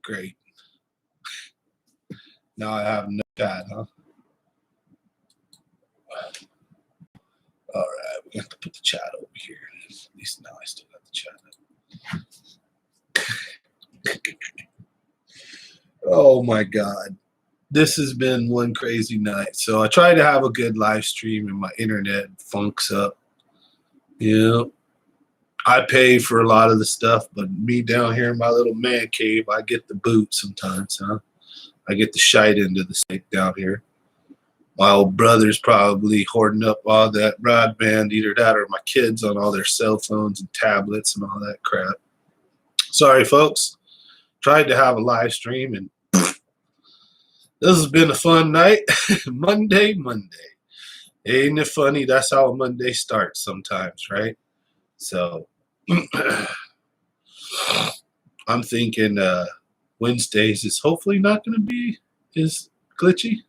Great. Now I have no chat, huh? All right, we have to put the chat over here. At least now I still got the chat. Oh my God. This has been one crazy night. So I tried to have a good live stream and my internet funks up. Yeah. I pay for a lot of the stuff, but me down here in my little man cave, I get the boot sometimes, huh? I get the shite into the sink down here. My old brother's probably hoarding up all that broadband, either that or my kids on all their cell phones and tablets and all that crap. Sorry, folks. Tried to have a live stream, and this has been a fun night. Monday. Ain't it funny? That's how a Monday starts sometimes, right? So I'm thinking Wednesdays is hopefully not going to be as glitchy.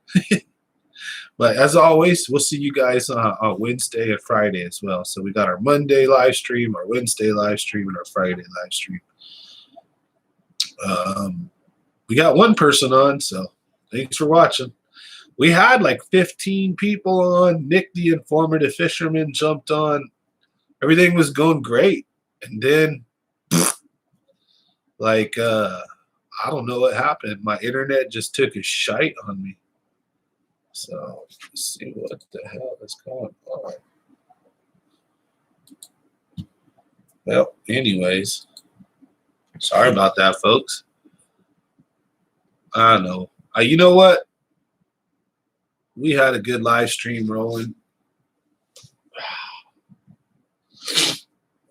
But as always, we'll see you guys on Wednesday and Friday as well. So we got our Monday live stream, our Wednesday live stream, and our Friday live stream. We got one person on, so thanks for watching. We had like 15 people on. Nick the Informative Fisherman jumped on. Everything was going great. And then, like, I don't know what happened. My internet just took a shite on me. So let's see what the hell is going on. Well, anyways, sorry about that, folks. I know. You know what? We had a good live stream rolling.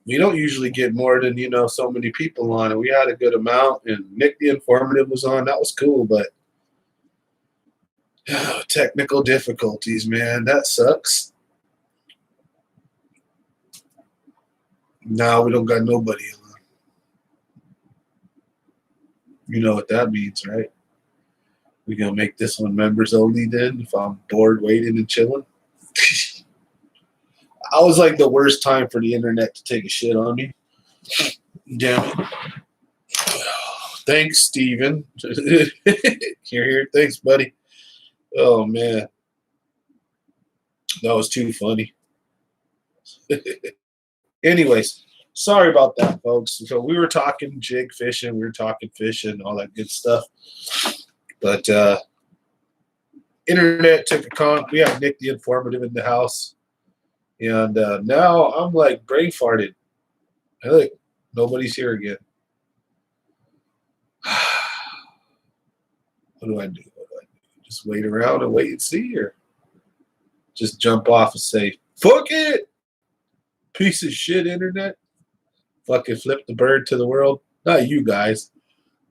We don't usually get more than, so many people on, and we had a good amount. And Nick the Informative was on. That was cool, but technical difficulties, man. That sucks. Now we don't got nobody on. You know what that means, right? We gonna make this one members only then if I'm bored waiting and chilling. I was like the worst time for the internet to take a shit on me. Damn it. Thanks, Steven. Here. Thanks, buddy. Oh, man. That was too funny. Anyways, sorry about that, folks. So we were talking jig fishing. We were talking fishing, all that good stuff. But internet took a con. We have Nick the Informative in the house. And now I'm like brain farted. Hey, look, nobody's here again. What do I do? Just wait around and wait and see, or just jump off and say, fuck it, piece of shit internet. Fucking flip the bird to the world. Not you guys,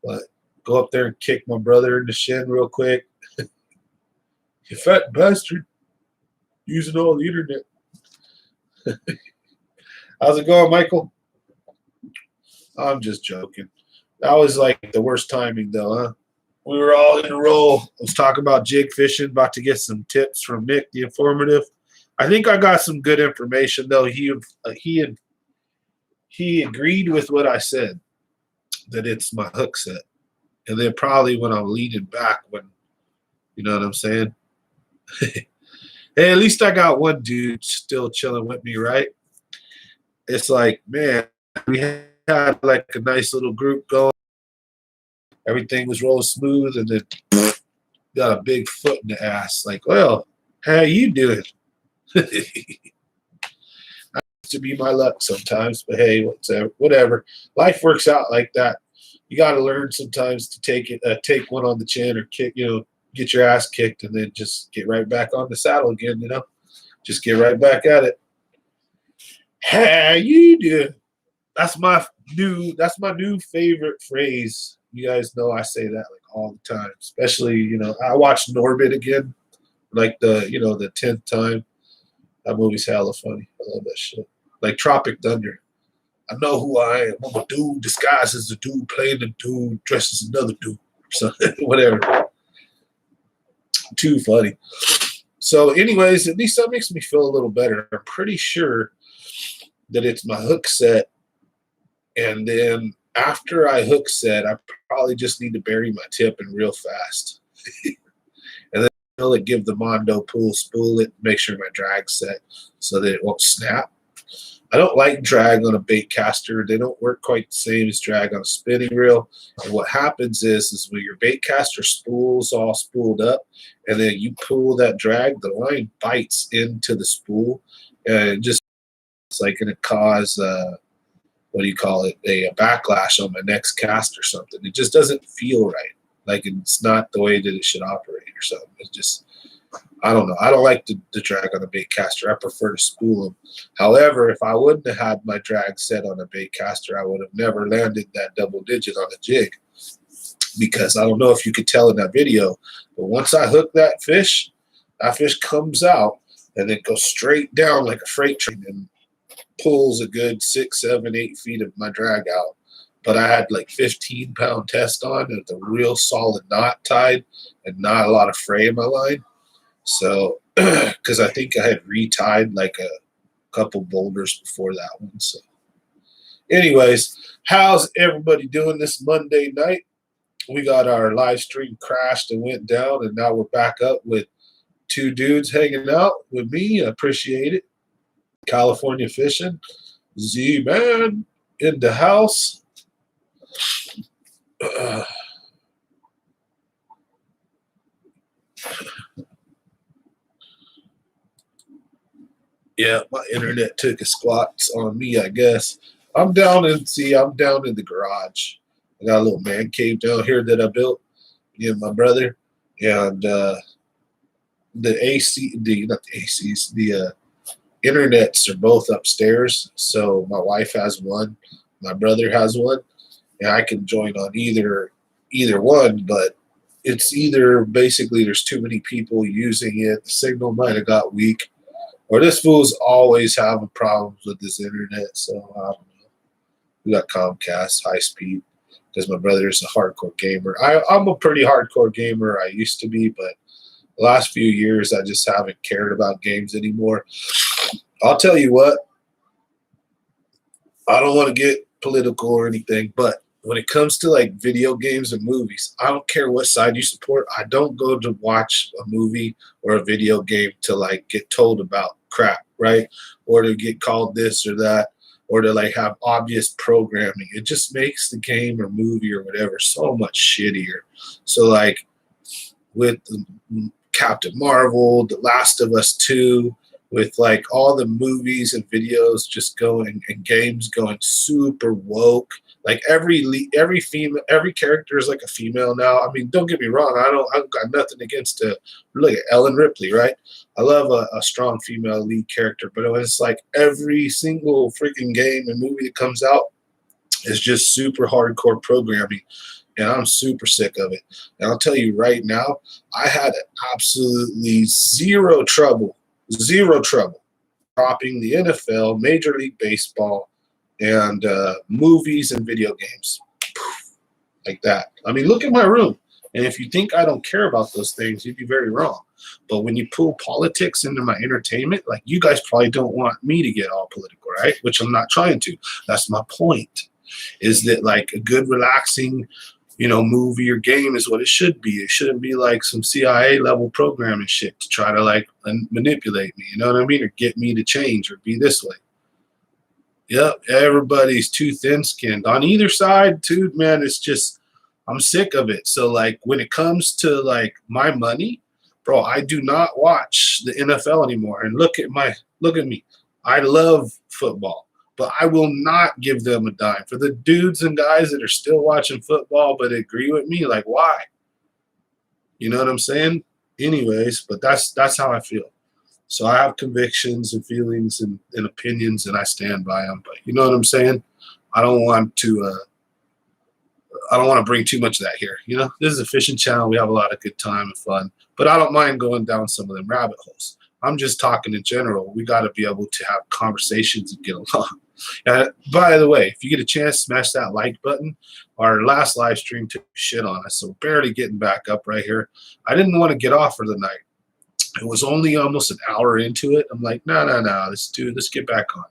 but go up there and kick my brother in the shin real quick. You fat bastard. Using all the internet. How's it going, Michael? I'm just joking. That was like the worst timing, though, huh? We were all in a row. I was talking about jig fishing, about to get some tips from Nick, the Informative. I think I got some good information, though. He agreed with what I said, that it's my hook set. And then probably when I'm leaning back, when, you know what I'm saying? Hey, at least I got one dude still chilling with me, right? It's like, man, we had like a nice little group going. Everything was rolling smooth, and then got a big foot in the ass. Like, well, how you doing? That used to be my luck sometimes, but hey, whatever. Life works out like that. You got to learn sometimes to take one on the chin, or kick, get your ass kicked, and then just get right back on the saddle again. Just get right back at it. How you doing? That's my new favorite phrase. You guys know I say that like all the time. Especially, I watched Norbit again, like the 10th time. That movie's hella funny. I love that shit. Like Tropic Thunder. I know who I am. I'm a dude disguised as a dude playing the dude dressed as another dude. So whatever. Too funny. So anyways, at least that makes me feel a little better. I'm pretty sure that it's my hook set, and then after I hook set, I probably just need to bury my tip in real fast. And then I'll give the Mondo pull, spool it, make sure my drag's set so that it won't snap. I don't like drag on a bait caster. They don't work quite the same as drag on a spinning reel. And what happens is when your bait caster spool's all spooled up, and then you pull that drag, the line bites into the spool, and it just it's like going to cause what do you call it, a backlash on my next cast or something. It just doesn't feel right. Like it's not the way that it should operate or something. It's just, I don't know. I don't like the drag on a bait caster. I prefer to spool them. However, if I wouldn't have had my drag set on a bait caster, I would have never landed that double digit on a jig. Because I don't know if you could tell in that video, but once I hook that fish comes out and it goes straight down like a freight train and pulls a good 6, 7, 8 feet of my drag out. But I had like 15-pound test on and a real solid knot tied and not a lot of fray in my line. So, because I think I had retied like a couple boulders before that one. So, anyways, how's everybody doing this Monday night? We got our live stream crashed and went down, and now we're back up with 2 dudes hanging out with me. I appreciate it. California fishing. Z-Man in the house. Yeah, my internet took a squats on me, I guess. I'm down in the garage. I got a little man cave down here that I built, me and my brother. And the AC, not the ACs, the internets are both upstairs. So my wife has one, my brother has one, and I can join on either one, but it's either basically there's too many people using it, the signal might have got weak, or this fool's always having problems with his internet. So I don't know. We got Comcast high speed because my brother is a hardcore gamer. I'm a pretty hardcore gamer. I used to be, but the last few years I just haven't cared about games anymore. I'll tell you what, I don't want to get political or anything, but when it comes to like video games and movies, I don't care what side you support. I don't go to watch a movie or a video game to like get told about crap, right? Or to get called this or that, or to like have obvious programming. It just makes the game or movie or whatever so much shittier. So like with Captain Marvel, The Last of Us 2, with like all the movies and videos just going and games going super woke. Like every female, every character is like a female now. I mean, don't get me wrong. I've got nothing against look at Ellen Ripley, right? I love a strong female lead character, but it's like every single freaking game and movie that comes out is just super hardcore programming. And I'm super sick of it. And I'll tell you right now, I had absolutely zero trouble dropping the NFL, Major League Baseball, and movies and video games. Like that. I mean, look at my room. And if you think I don't care about those things, you'd be very wrong. But when you pull politics into my entertainment, like you guys probably don't want me to get all political, right? Which I'm not trying to. That's my point. Is that like a good, relaxing, movie or game is what it should be. It shouldn't be like some CIA level programming shit to try to like manipulate me. You know what I mean? Or get me to change or be this way. Yep. Everybody's too thin skinned on either side, too, man. It's just, I'm sick of it. So like when it comes to like my money, bro, I do not watch the NFL anymore. And look at me. I love football. But I will not give them a dime. For the dudes and guys that are still watching football but agree with me, like, why? You know what I'm saying? Anyways, but that's how I feel. So I have convictions and feelings and opinions, and I stand by them. But you know what I'm saying? I don't want to bring too much of that here. This is a fishing channel. We have a lot of good time and fun. But I don't mind going down some of them rabbit holes. I'm just talking in general. We got to be able to have conversations and get along. By the way, if you get a chance, smash that like button. Our last live stream took shit on us, so barely getting back up right here. I didn't want to get off for the night. It was only almost an hour into it. I'm like, no, let's get back on.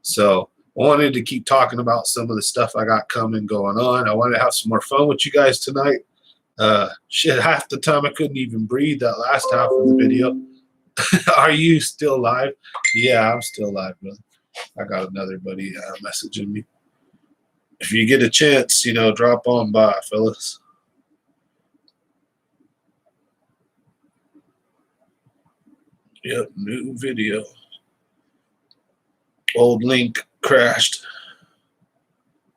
So wanted to keep talking about some of the stuff I got coming going on. I wanted to have some more fun with you guys tonight. Shit, half the time I couldn't even breathe that last half of the video. Are you still live? Yeah, I'm still live, brother. I got another buddy messaging me. If you get a chance, you know, drop on by, fellas. Yep, new video. Old link crashed.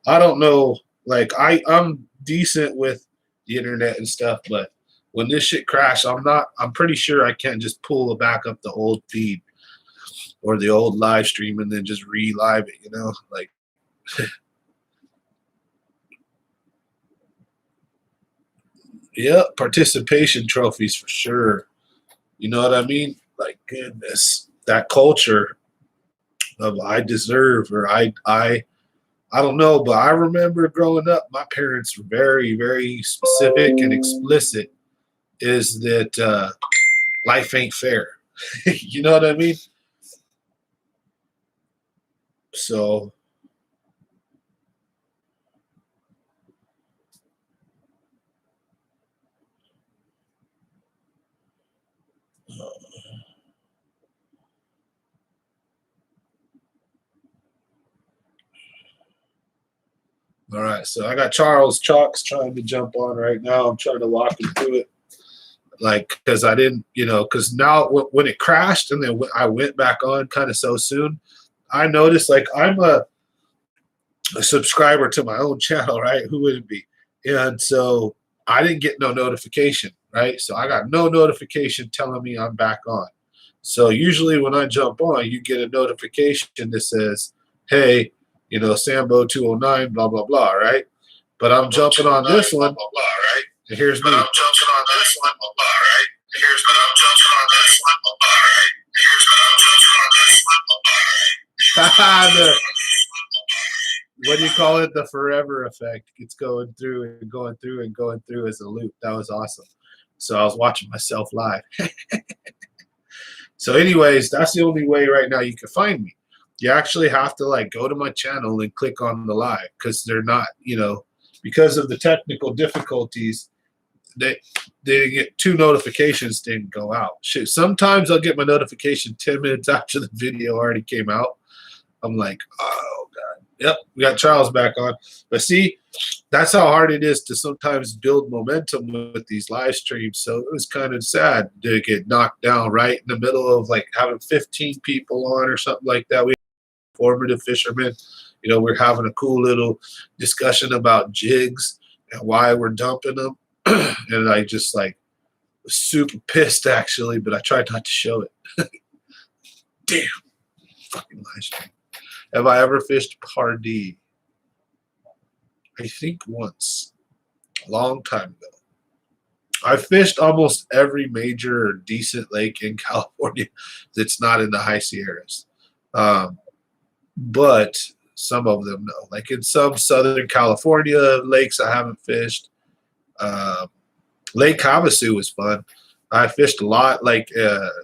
I don't know. Like I'm decent with the internet and stuff, but when this shit crashed, I'm pretty sure I can't just pull back up the old feed or the old live stream and then just re-live it, you know? Like yeah, participation trophies for sure. You know what I mean? Like goodness, that culture of I deserve or I don't know, but I remember growing up, my parents were very, very specific and explicit is that life ain't fair. You know what I mean? So, all right. So I got Charles Chalks trying to jump on right now. I'm trying to walk him through it. Like, because I didn't, you know, because now when it crashed and then I went back on kind of so soon, I noticed like I'm a subscriber to my own channel, right? Who would it be? And so I didn't get no notification, right? So I got no notification telling me I'm back on. So usually when I jump on, you get a notification that says, hey, you know, Sambo 209, blah, blah, blah, right? But I'm jumping on this one. Blah, blah, right? And here's me. I'm jumping on this one, blah, blah, right? And here's me. I'm jumping on this one, blah, blah, right? And here's me. I'm jumping on this one, blah, blah, right? What do you call it? The forever effect. It's going through and going through and going through as a loop. That was awesome. So I was watching myself live. So anyways, that's the only way right now you can find me. You actually have to like go to my channel and click on the live because they're not, you know, because of the technical difficulties, they get 2 notifications didn't go out. Shit, sometimes I'll get my notification 10 minutes after the video already came out. I'm like, oh God. Yep, we got Charles back on. But see, that's how hard it is to sometimes build momentum with these live streams. So it was kind of sad to get knocked down right in the middle of like having 15 people on or something like that. We formative fishermen, you know, we're having a cool little discussion about jigs and why we're dumping them. And I just like was super pissed actually, but I tried not to show it. Damn, fucking live stream. Have I ever fished Pardee? I think once, a long time ago. I fished almost every major or decent lake in California that's not in the high Sierras. But some of them, no. Like in some Southern California lakes I haven't fished. Lake Havasu was fun. I fished a lot like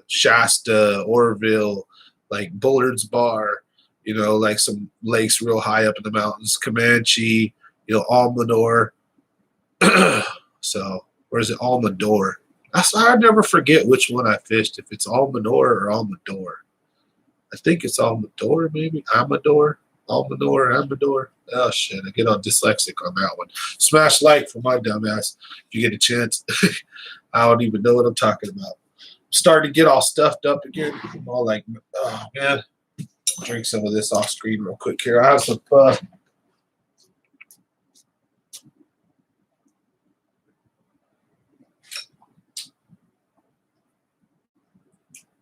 Shasta, Oroville, like Bullard's Bar, you know, like some lakes real high up in the mountains, Comanche, you know, Almador. So, or is it Almador? I never forget which one I fished, if it's Almador or Almador. I think it's Almador, maybe. Amador, Amador. Oh, shit. I get all dyslexic on that one. Smash like for my dumb ass if you get a chance. I don't even know what I'm talking about. I'm starting to get all stuffed up again. I'm all like, oh, man. Drink some of this off screen real quick here. I have some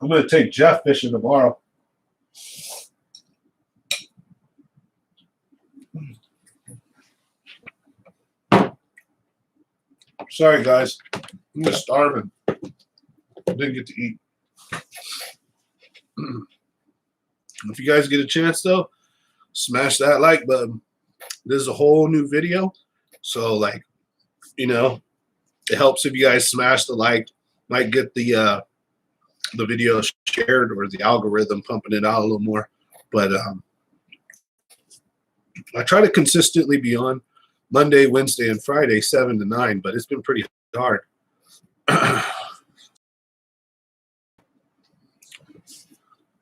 I'm going to take Jeff fishing tomorrow. Sorry, guys. I'm just starving. I didn't get to eat. If you guys get a chance, though, smash that like button. This is a whole new video. So, like, you know, it helps if you guys smash the like. Might get the video shared or the algorithm pumping it out a little more. But I try to consistently be on Monday, Wednesday, and Friday, 7 to 9, but it's been pretty hard.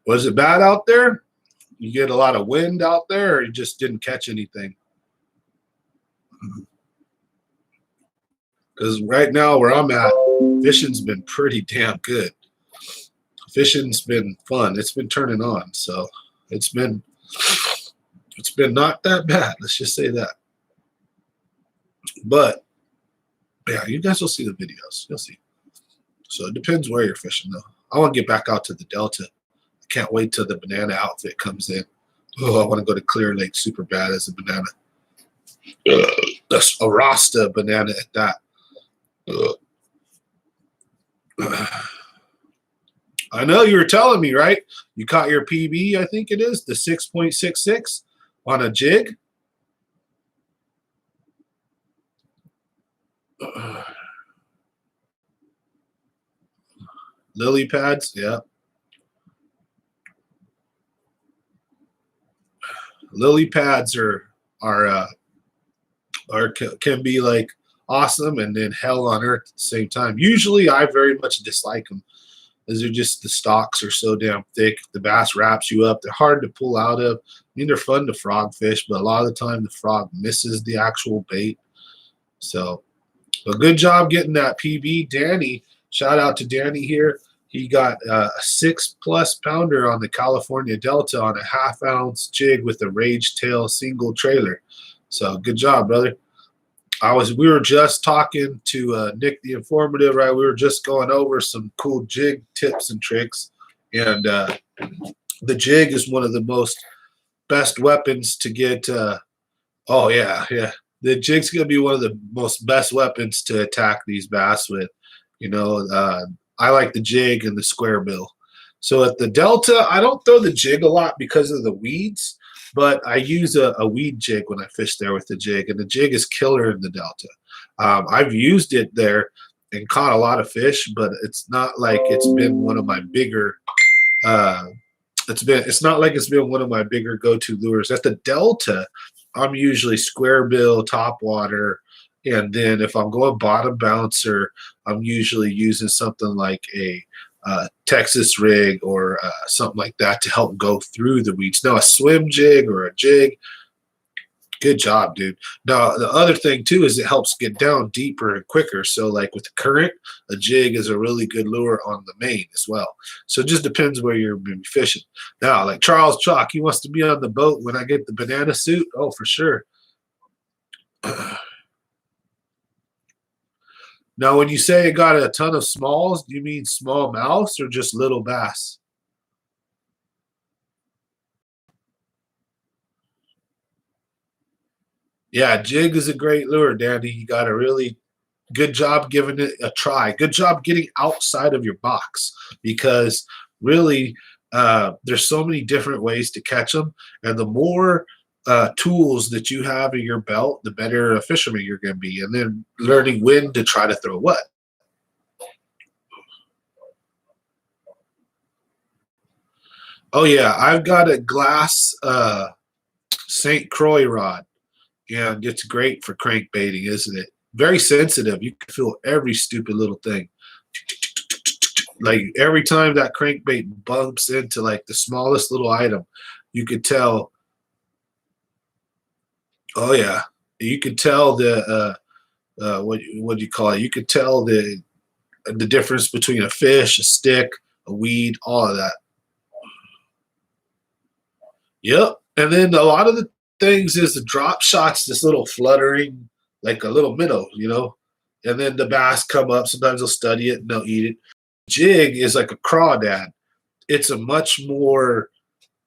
Was it bad out there? You get a lot of wind out there, or you just didn't catch anything? Because right now where I'm at, fishing's been pretty damn good. Fishing's been fun. It's been turning on, so it's been not that bad. Let's just say that. But yeah, you guys will see the videos. You'll see. So it depends where you're fishing, though. I want to get back out to the Delta. I can't wait till the banana outfit comes in. Oh, I want to go to Clear Lake super bad as a banana. That's a Rasta banana at that. I know you were telling me, right? You caught your PB, I think it is, the 6.66 on a jig. Lily pads, yeah. Lily pads can be like awesome and then hell on earth at the same time. Usually, I very much dislike them, as they're just the stalks are so damn thick. The bass wraps you up. They're hard to pull out of. I mean, they're fun to frog fish, but a lot of the time the frog misses the actual bait. So, but good job getting that PB, Danny. Shout out to Danny here. He got a 6+ pounder on the California Delta on a 1/2 ounce jig with a Rage Tail single trailer. So good job, brother. We were just talking to Nick the Informative, right? We were just going over some cool jig tips and tricks, and the jig is one of the best weapons to get. Oh yeah. The jig's gonna be one of the most best weapons to attack these bass with. You know, I like the jig and the square bill. So at the Delta, I don't throw the jig a lot because of the weeds, but I use a weed jig when I fish there with the jig, and the jig is killer in the Delta. I've used it there and caught a lot of fish, but it's not like it's been one of my bigger. It's not like it's been one of my bigger go-to lures. At the Delta, I'm usually square bill, top water, and then if I'm going bottom bouncer, I'm usually using something like a Texas rig or something like that to help go through the weeds. Now, a swim jig or a jig, good job, dude. Now, the other thing, too, is it helps get down deeper and quicker. So, like with the current, a jig is a really good lure on the main as well. So it just depends where you're going to be fishing. Now, like Charles Chalk, he wants to be on the boat when I get the banana suit. Oh, for sure. Now, when you say it got a ton of smalls, do you mean small mouths or just little bass? Yeah, jig is a great lure, Danny. You got a really good job giving it a try. Good job getting outside of your box, because really there's so many different ways to catch them. And the more tools that you have in your belt, the better a fisherman you're going to be. And then learning when to try to throw what. Oh, yeah, I've got a glass St. Croix rod, and it's great for crankbaiting, isn't it? Very sensitive. You can feel every stupid little thing. Like every time that crankbait bumps into like the smallest little item, you could tell. Oh yeah, you could tell the what do you call it? You could tell the difference between a fish, a stick, a weed, all of that. Yep. And then a lot of the things is the drop shots, this little fluttering, like a little minnow, you know. And then the bass come up. Sometimes they'll study it and they'll eat it. Jig is like a crawdad. It's a much more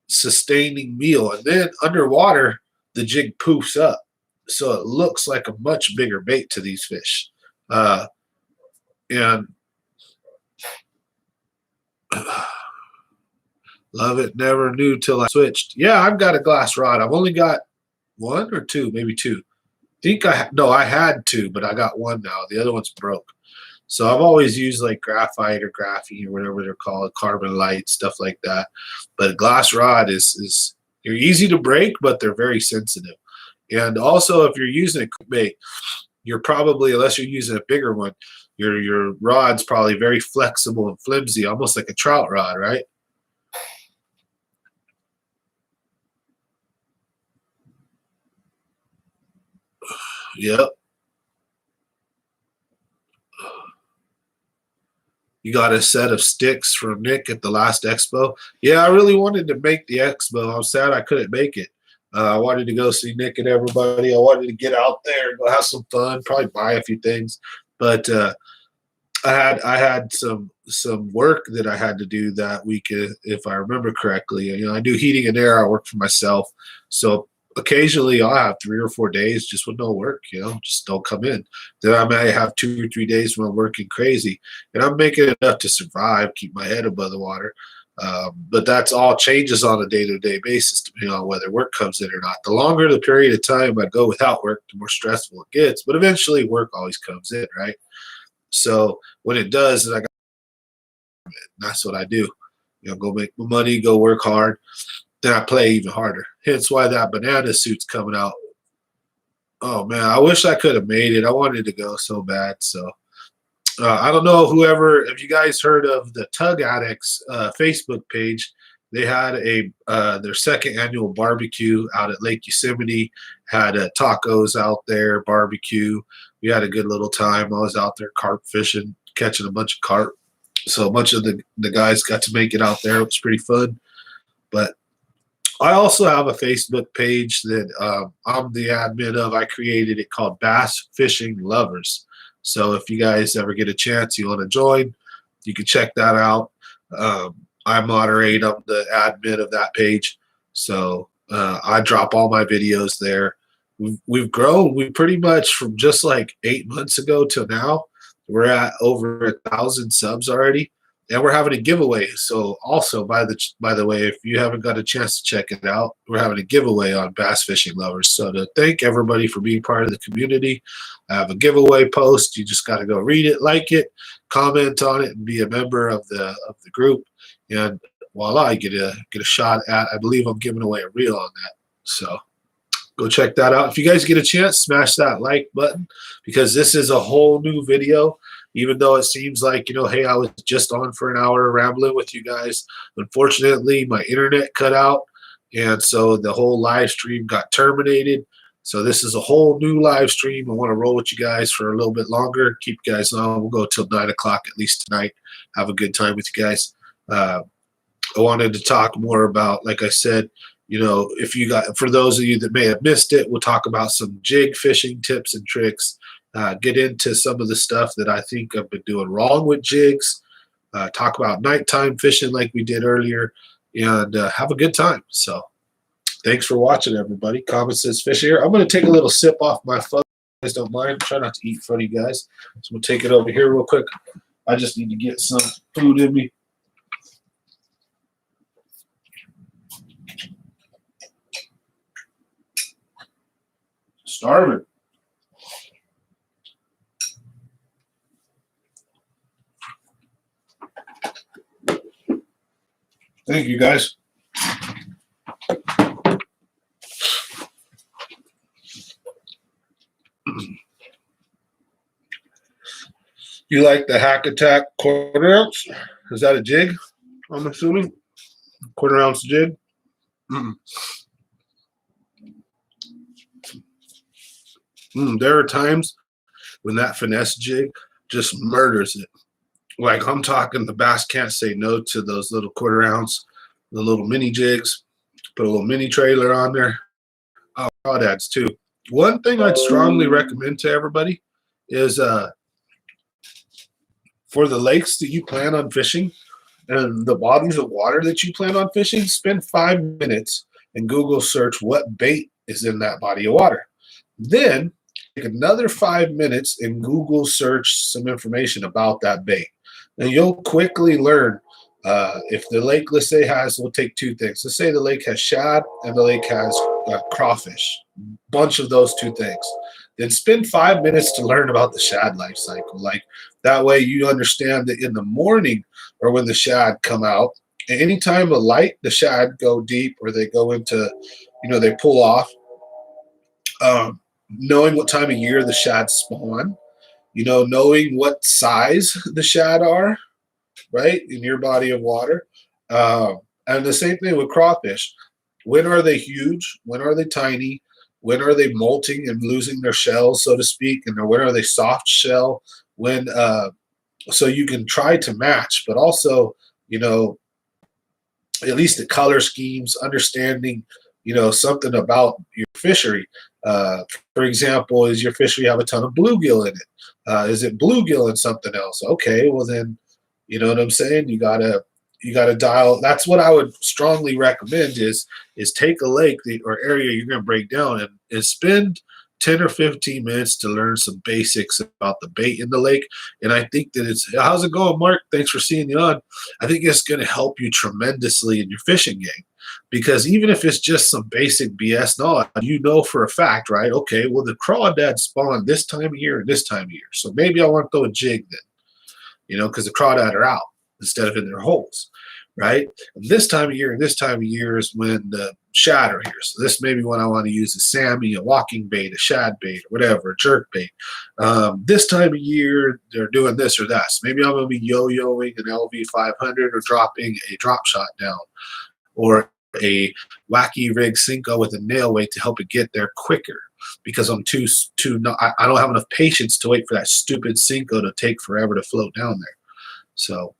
sustaining meal. And then underwater, the jig poofs up. So it looks like a much bigger bait to these fish. And love it, never knew till I switched. Yeah, I've got a glass rod. I've only got one or two, maybe two. I had two, but I got one now. The other one's broke. So I've always used like graphite or graphene or whatever they're called, carbon light, stuff like that. But a glass rod is They're easy to break, but they're very sensitive. And also, if you're using a bait, you're probably, unless you're using a bigger one, your rod's probably very flexible and flimsy, almost like a trout rod, right? Yep. You got a set of sticks from Nick at the last expo. Yeah, I really wanted to make the expo. I'm sad I couldn't make it. I wanted to go see Nick and everybody. I wanted to get out there and go have some fun, probably buy a few things. But I had some work that I had to do that week, if I remember correctly. You know, I do heating and air. I work for myself, so occasionally I'll have 3 or 4 days just with no work. You know, just don't come in. Then I may have 2 or 3 days when I'm working crazy, and I'm making enough to survive, keep my head above the water. But that's all changes on a day-to-day basis, depending on whether work comes in or not. The longer the period of time I go without work, the more stressful it gets. But eventually, work always comes in, right? So when it does, I got it. That's what I do. You know, go make my money, go work hard. Then I play even harder. Hence why that banana suit's coming out. Oh man, I wish I could have made it. I wanted to go so bad. So I don't know whoever, if you guys heard of the Tug Addicts Facebook page. They had a their second annual barbecue out at Lake Yosemite. Had tacos out there, barbecue. We had a good little time. I was out there carp fishing, catching a bunch of carp. So a bunch of the guys got to make it out there. It was pretty fun. But I also have a Facebook page that I'm the admin of. I created it called Bass Fishing Lovers. So if you guys ever get a chance, you want to join, you can check that out. I moderate. I'm the admin of that page. So I drop all my videos there. We've grown. We pretty much, from just like 8 months ago till now, we're at over 1,000 subs already, and we're having a giveaway. So also, by the way, if you haven't got a chance to check it out, we're having a giveaway on Bass Fishing Lovers. So to thank everybody for being part of the community, I have a giveaway post. You just got to go read it, like it, comment on it, and be a member of the group. And voila, you get a shot at. I believe I'm giving away a reel on that. So go check that out. If you guys get a chance, smash that like button, because this is a whole new video. Even though it seems like, you know, hey, I was just on for an hour rambling with you guys. Unfortunately, my internet cut out, and so the whole live stream got terminated. So this is a whole new live stream. I want to roll with you guys for a little bit longer. Keep you guys on. We'll go till 9 o'clock at least tonight. Have a good time with you guys. I wanted to talk more about, like I said, you know, if you got, for those of you that may have missed it, we'll talk about some jig fishing tips and tricks. Get into some of the stuff that I think I've been doing wrong with jigs. Talk about nighttime fishing like we did earlier, and have a good time. So thanks for watching, everybody. Comment says fish here. I'm going to take a little sip off my phone. You guys don't mind. Try not to eat in front of you guys. So we'll take it over here real quick. I just need to get some food in me. Starving. Thank you, guys. You like the Hack Attack quarter ounce? Is that a jig? I'm assuming quarter ounce jig. There are times when that finesse jig just murders it. Like, I'm talking, the bass can't say no to those little quarter ounce, the little mini jigs. Put a little mini trailer on there. Oh, crawdads too. One thing I'd strongly recommend to everybody is for the lakes that you plan on fishing and the bodies of water that you plan on fishing, spend 5 minutes and Google search what bait is in that body of water. Then take another 5 minutes and Google search some information about that bait. And you'll quickly learn if the lake, let's say, we'll take two things. Let's say the lake has shad and the lake has crawfish, bunch of those two things. Then spend 5 minutes to learn about the shad life cycle. Like, that way you understand that in the morning or when the shad come out, Anytime a light, the shad go deep or they go into, they pull off. Knowing what time of year the shad spawn, knowing what size the shad are, right, in your body of water. And the same thing with crawfish. When are they huge? When are they tiny? When are they molting and losing their shells, so to speak? And when are they soft shell? When so you can try to match, but also, you know, at least the color schemes, understanding, something about your fishery. Uh, for example, is your fishery have a ton of bluegill in it? Is it bluegill and something else? Okay, well then, you know what I'm saying. You gotta dial. That's what I would strongly recommend is take a lake or area you're gonna break down and spend 10 or 15 minutes to learn some basics about the bait in the lake. And I think that how's it going, Mark? Thanks for seeing you on. I think it's going to help you tremendously in your fishing game, because even if it's just some basic BS knowledge, for a fact, right? Okay, well, the crawdad spawn this time of year and this time of year. So maybe I want to throw a jig then, because the crawdad are out instead of in their holes, right? And this time of year and this time of year is when the shad are here. So this may be when I want to use a Sammy, a walking bait, a shad bait, or whatever, a jerk bait. This time of year, they're doing this or that. So maybe I'm going to be yo-yoing an LV 500 or dropping a drop shot down, or a wacky rig Cinco with a nail weight to help it get there quicker, because I'm I don't have enough patience to wait for that stupid Cinco to take forever to float down there. So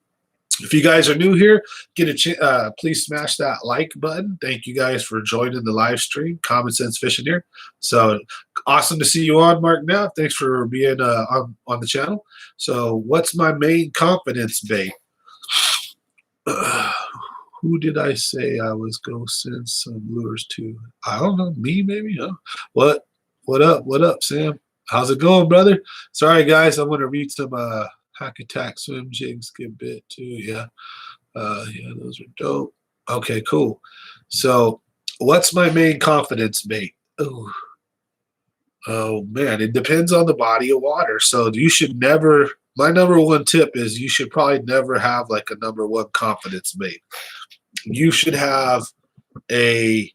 if you guys are new here, please smash that like button. Thank you guys for joining the live stream. Common Sense Fishing here. So awesome to see you on, Mark. Now, thanks for being on the channel. So, what's my main confidence bait? Who did I say I was going to send some lures to? I don't know. Me, maybe? Huh? What up? What up, Sam? How's it going, brother? Sorry, guys. I'm going to read some Hack Attack Swim Jigs get bit too. Yeah. Yeah, those are dope. Okay, cool. So, what's my main confidence bait? Ooh. Oh, man. It depends on the body of water. So, you should never. My number one tip is you should probably never have like a number one confidence bait. You should have a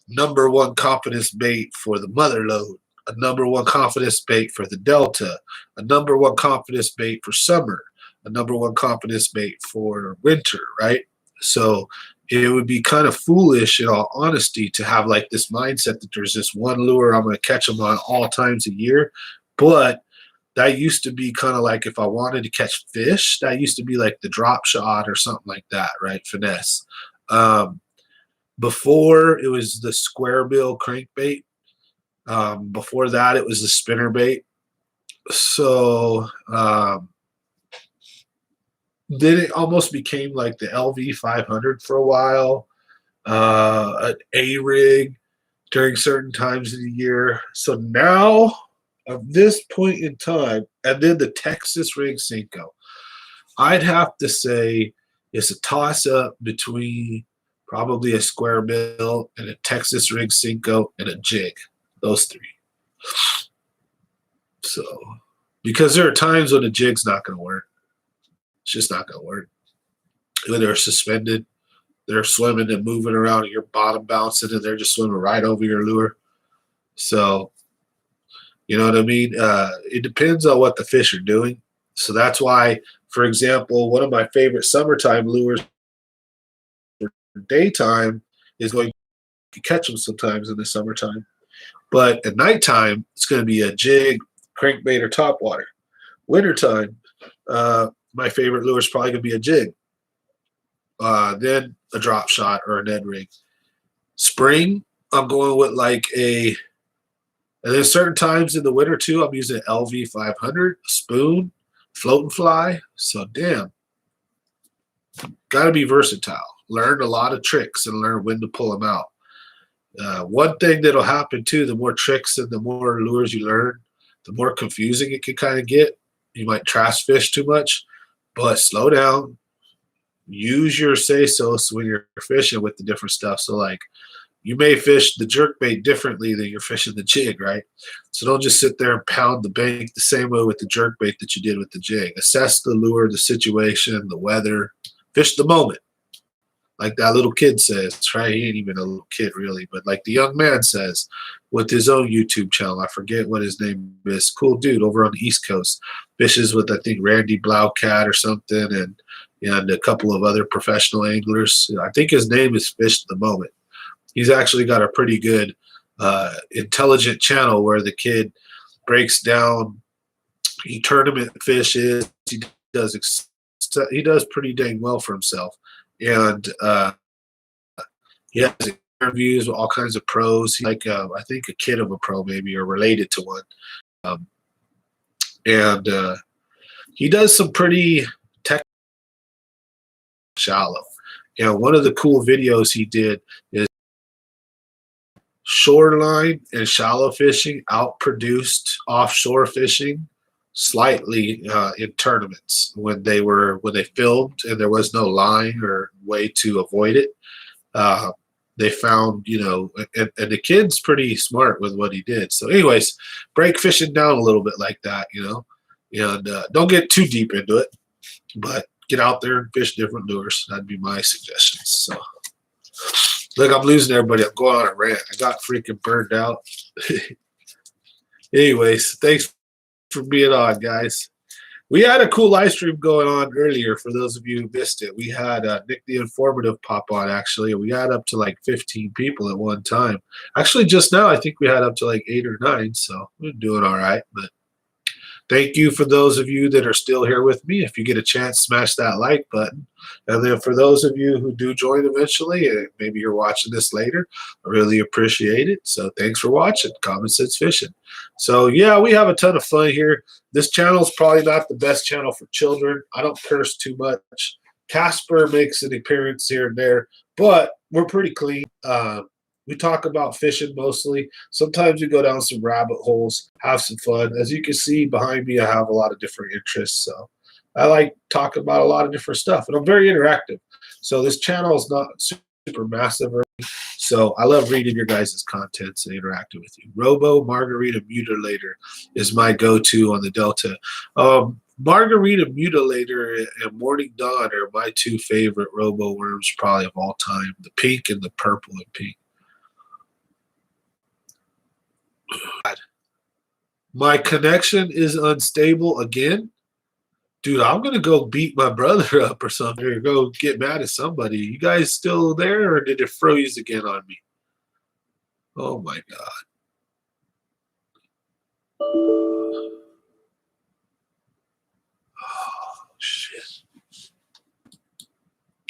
number one confidence bait for the mother lode, a number one confidence bait for the delta, a number one confidence bait for summer, a number one confidence bait for winter, right? So it would be kind of foolish, in all honesty, to have like this mindset that there's this one lure I'm going to catch them on all times a year. But that used to be kind of like, if I wanted to catch fish, that used to be like the drop shot or something like that, right? Finesse. Before, it was the square bill crankbait. Before that, it was the spinner bait. So then it almost became like the LV 500 for a while, an A rig during certain times of the year. So now, at this point in time, and then the Texas rig Cinco, I'd have to say it's a toss up between probably a square bill and a Texas rig Cinco and a jig. Those three. So, because there are times when the jig's not going to work. It's just not going to work. When they're suspended, they're swimming and moving around, and your bottom bouncing, and they're just swimming right over your lure. So, you know what I mean? It depends on what the fish are doing. So that's why, for example, one of my favorite summertime lures for daytime is going to catch them sometimes in the summertime. But at nighttime, it's going to be a jig, crankbait, or topwater. Wintertime, my favorite lure is probably going to be a jig. Then a drop shot or a Ned rig. Spring, I'm going with and then certain times in the winter too, I'm using an LV 500, a spoon, float and fly. So damn, got to be versatile. Learn a lot of tricks and learn when to pull them out. One thing that'll happen too, the more tricks and the more lures you learn, the more confusing it can kind of get. You might trash fish too much, but slow down. Use your say-so when you're fishing with the different stuff. So like, you may fish the jerkbait differently than you're fishing the jig, right? So don't just sit there and pound the bank the same way with the jerkbait that you did with the jig. Assess the lure, the situation, the weather. Fish the moment. like that little kid says, right? He ain't even a little kid really, but like the young man says with his own YouTube channel. I forget what his name is. Cool dude over on the East Coast. Fishes with, I think, Randy Blaucat or something, and a couple of other professional anglers. I think his name is Fish at the Moment. He's actually got a pretty good, intelligent channel where the kid breaks down he tournament fishes. He does pretty dang well for himself, and he has interviews with all kinds of pros. He's like I think a kid of a pro maybe or related to one, and he does some pretty tech shallow. One of the cool videos he did is shoreline and shallow fishing outproduced offshore fishing slightly in tournaments when they filmed and there was no line or way to avoid it. They found, and the kid's pretty smart with what he did. So anyways, break fishing down a little bit like that, and don't get too deep into it, but get out there and fish different lures. That'd be my suggestions. So look, I'm losing everybody. I'm going on a rant. I got freaking burned out. Anyways, thanks for being on, guys. We had a cool live stream going on earlier for those of you who missed it. We had Nick the Informative pop on, actually. We had up to like 15 people at one time. Actually, just now, I think we had up to like 8 or 9, so we're doing all right. But thank you for those of you that are still here with me. If you get a chance, smash that like button. And then for those of you who do join eventually, and maybe you're watching this later, I really appreciate it. So thanks for watching Common Sense Fishing. So yeah, we have a ton of fun here. This channel is probably not the best channel for children. I don't curse too much. Casper makes an appearance here and there, but we're pretty clean. We talk about fishing mostly. Sometimes we go down some rabbit holes, have some fun. As you can see behind me, I have a lot of different interests. So I like talking about a lot of different stuff, and I'm very interactive. So this channel is not super massive, so I love reading your guys' contents and interacting with you. Robo Margarita Mutilator is my go-to on the Delta. Margarita Mutilator and Morning Dawn are my two favorite robo worms probably of all time, the pink and the purple and pink. My connection is unstable again. Dude, I'm going to go beat my brother up or something, or go get mad at somebody. You guys still there, or did it freeze again on me? Oh, my God. Oh, shit.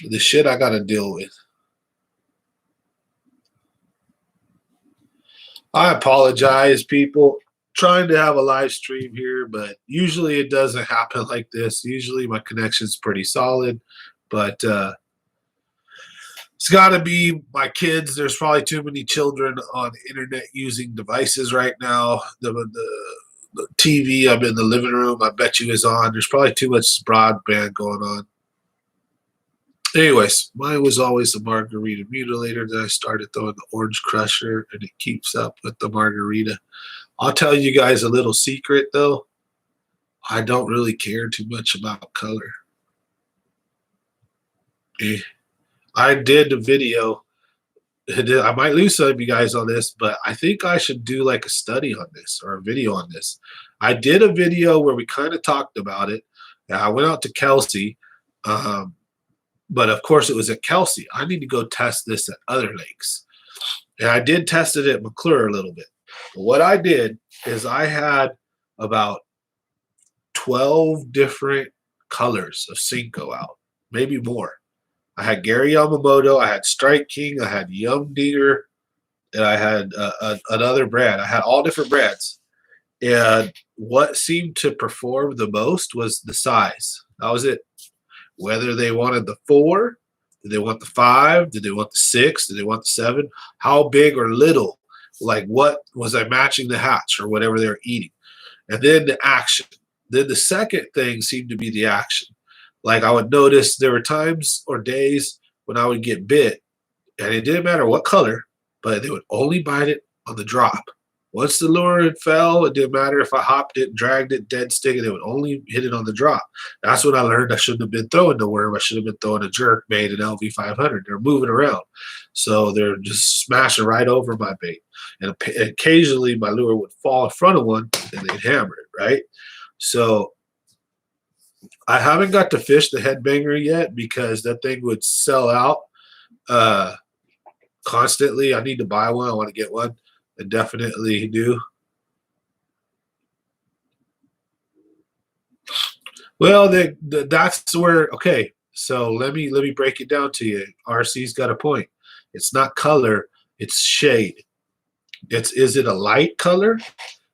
The shit I got to deal with. I apologize, people. Trying to have a live stream here, but usually it doesn't happen like this. Usually my connection's pretty solid, but it's got to be my kids. There's probably too many children on the internet using devices right now. The TV I'm in the living room, I bet you, is on. There's probably too much broadband going on. Anyways, mine was always the Margarita Mutilator. Then I started throwing the Orange Crusher, and it keeps up with the Margarita. I'll tell you guys a little secret, though. I don't really care too much about color. I did a video. I might lose some of you guys on this, but I think I should do like a study on this or a video on this. I did a video where we kind of talked about it. I went out to Kelsey, but of course it was at Kelsey. I need to go test this at other lakes. And I did test it at McClure a little bit. But what I did is I had about 12 different colors of Cinco out, maybe more. I had Gary Yamamoto, I had Strike King, I had Young Deer, and I had another brand. I had all different brands. And what seemed to perform the most was the size. That was it. Whether they wanted the 4, did they want the 5, did they want the 6, did they want the 7, how big or little, like what was I matching the hatch or whatever they were eating. And then the action. Then the second thing seemed to be the action. Like I would notice there were times or days when I would get bit, and it didn't matter what color, but they would only bite it on the drop. Once the lure fell, it didn't matter if I hopped it, dragged it, dead stick it, it would only hit it on the drop. That's when I learned I shouldn't have been throwing the worm. I should have been throwing a jerk bait, an LV500. They're moving around. So they're just smashing right over my bait. And occasionally my lure would fall in front of one and they'd hammer it, right? So I haven't got to fish the headbanger yet because that thing would sell out constantly. I need to buy one. I want to get one. I definitely do. Well, that's where, okay. So let me break it down to you. RC's got a point. It's not color, it's shade. Is it a light color?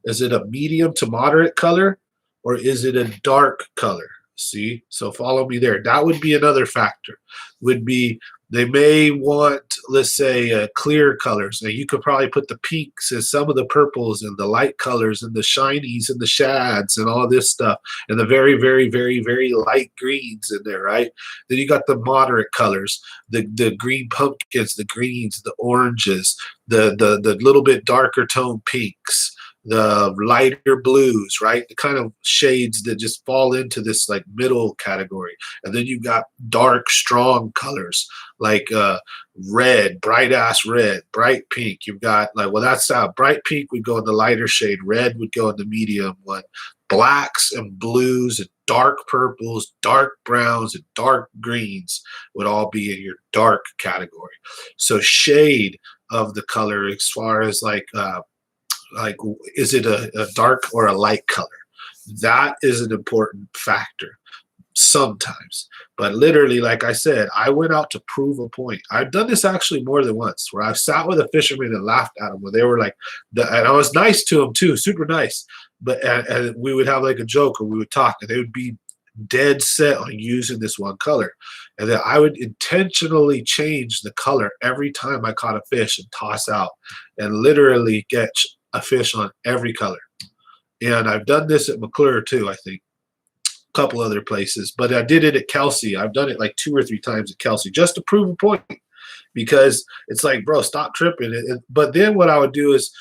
Is it a medium to moderate color? Or is it a dark color? See? So follow me there. That would be another factor. Would be they may want, let's say, clear colors. Now you could probably put the pinks and some of the purples and the light colors and the shinies and the shads and all this stuff and the very, very, very, very light greens in there, right? Then you got the moderate colors, the green pumpkins, the greens, the oranges, the little bit darker tone pinks, the lighter blues, right? The kind of shades that just fall into this like middle category. And then you've got dark, strong colors like red, bright ass red, bright pink. You've got like, well, that's bright pink would go in the lighter shade, red would go in the medium one, blacks and blues and dark purples, dark browns, and dark greens would all be in your dark category. So shade of the color as far as like is it a dark or a light color? That is an important factor sometimes. But literally, like I said, I went out to prove a point. I've done this actually more than once where I've sat with a fisherman and laughed at them where they were like, and I was nice to them too, super nice. But and we would have like a joke or we would talk and they would be dead set on using this one color. And then I would intentionally change the color every time I caught a fish and toss out and literally get a fish on every color. And I've done this at McClure too, I think, a couple other places, but I did it at Kelsey. I've done it like 2 or 3 times at Kelsey just to prove a point because it's like, bro, stop tripping. But then what I would do is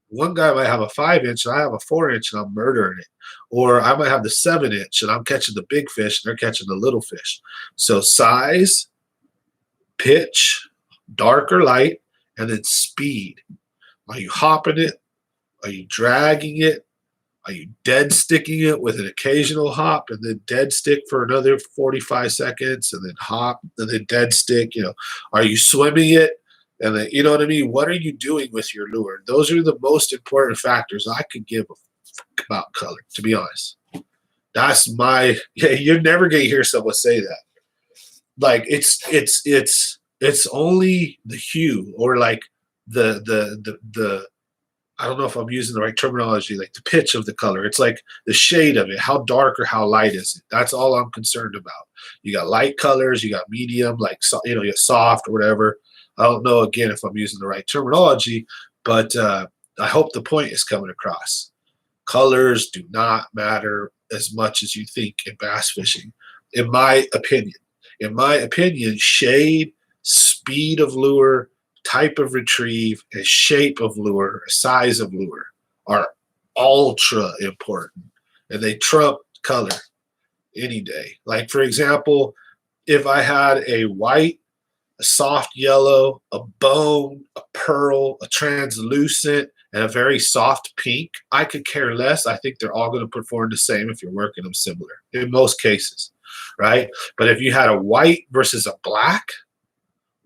one guy might have a 5-inch and I have a 4-inch and I'm murdering it. Or I might have the 7-inch and I'm catching the big fish and they're catching the little fish. So size, pitch, dark or light, and then speed. Are you hopping it? Are you dragging it? Are you dead sticking it with an occasional hop and then dead stick for another 45 seconds and then hop and then dead stick? You know, are you swimming it? And then, you know what I mean? What are you doing with your lure? Those are the most important factors I could give a fuck about color, to be honest. That's my, yeah, you're never going to hear someone say that. Like it's only the hue or like the I don't know if I'm using the right terminology, like the pitch of the color. It's like the shade of it. How dark or how light is it? That's all I'm concerned about. You got light colors, you got medium, like, you know, you got soft or whatever. I don't know, again, if I'm using the right terminology, but I hope the point is coming across. Colors do not matter as much as you think in bass fishing, in my opinion. In my opinion, shade, speed of lure, type of retrieve, and shape of lure, size of lure are ultra important. And they trump color any day. Like, for example, if I had a white, a soft yellow, a bone, a pearl, a translucent, and a very soft pink, I could care less. I think they're all going to perform the same if you're working them similar in most cases, right? But if you had a white versus a black,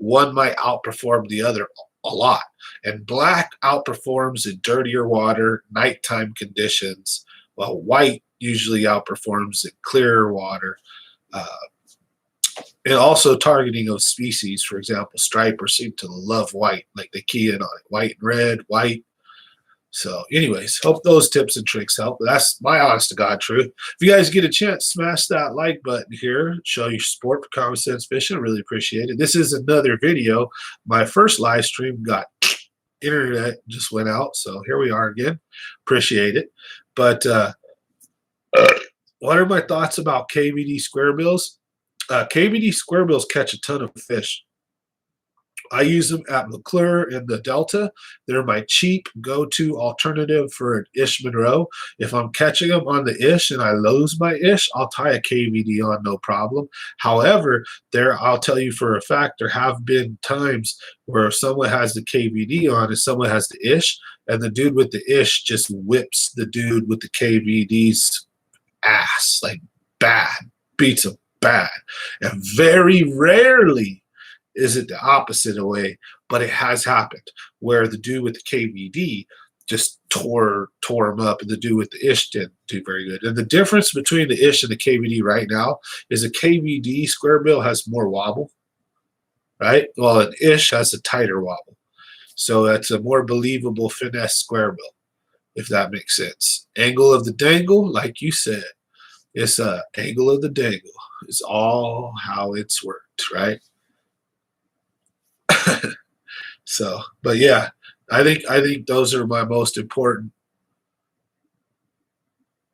one might outperform the other a lot. And black outperforms in dirtier water, nighttime conditions, while white usually outperforms in clearer water. And also targeting of species, for example, stripers seem to love white, like they key in on it, white and red, white. So anyways, hope those tips and tricks help. That's my honest to God truth. If you guys get a chance, smash that like button here. Show your support for Common Sense Fishing. I really appreciate it. This is another video. My first live stream got internet just went out. So here we are again. Appreciate it. But what are my thoughts about KVD square bills? KVD square bills catch a ton of fish. I use them at McClure in the Delta. They're my cheap go-to alternative for an Ish Monroe. If I'm catching them on the Ish and I lose my Ish, I'll tie a KVD on, no problem. However, I'll tell you for a fact, there have been times where someone has the KVD on and someone has the Ish, and the dude with the Ish just whips the dude with the KVD's ass, like bad, beats him bad. And very rarely is it the opposite way, but it has happened where the dude with the KVD just tore him up, and the dude with the Ish didn't do very good. And the difference between the Ish and the KVD right now is a KVD square bill has more wobble, right? Well, an Ish has a tighter wobble. So that's a more believable finesse square bill, if that makes sense. Angle of the dangle, like you said, it's a angle of the dangle. It's all how it's worked, right? So, but yeah, I think those are my most important.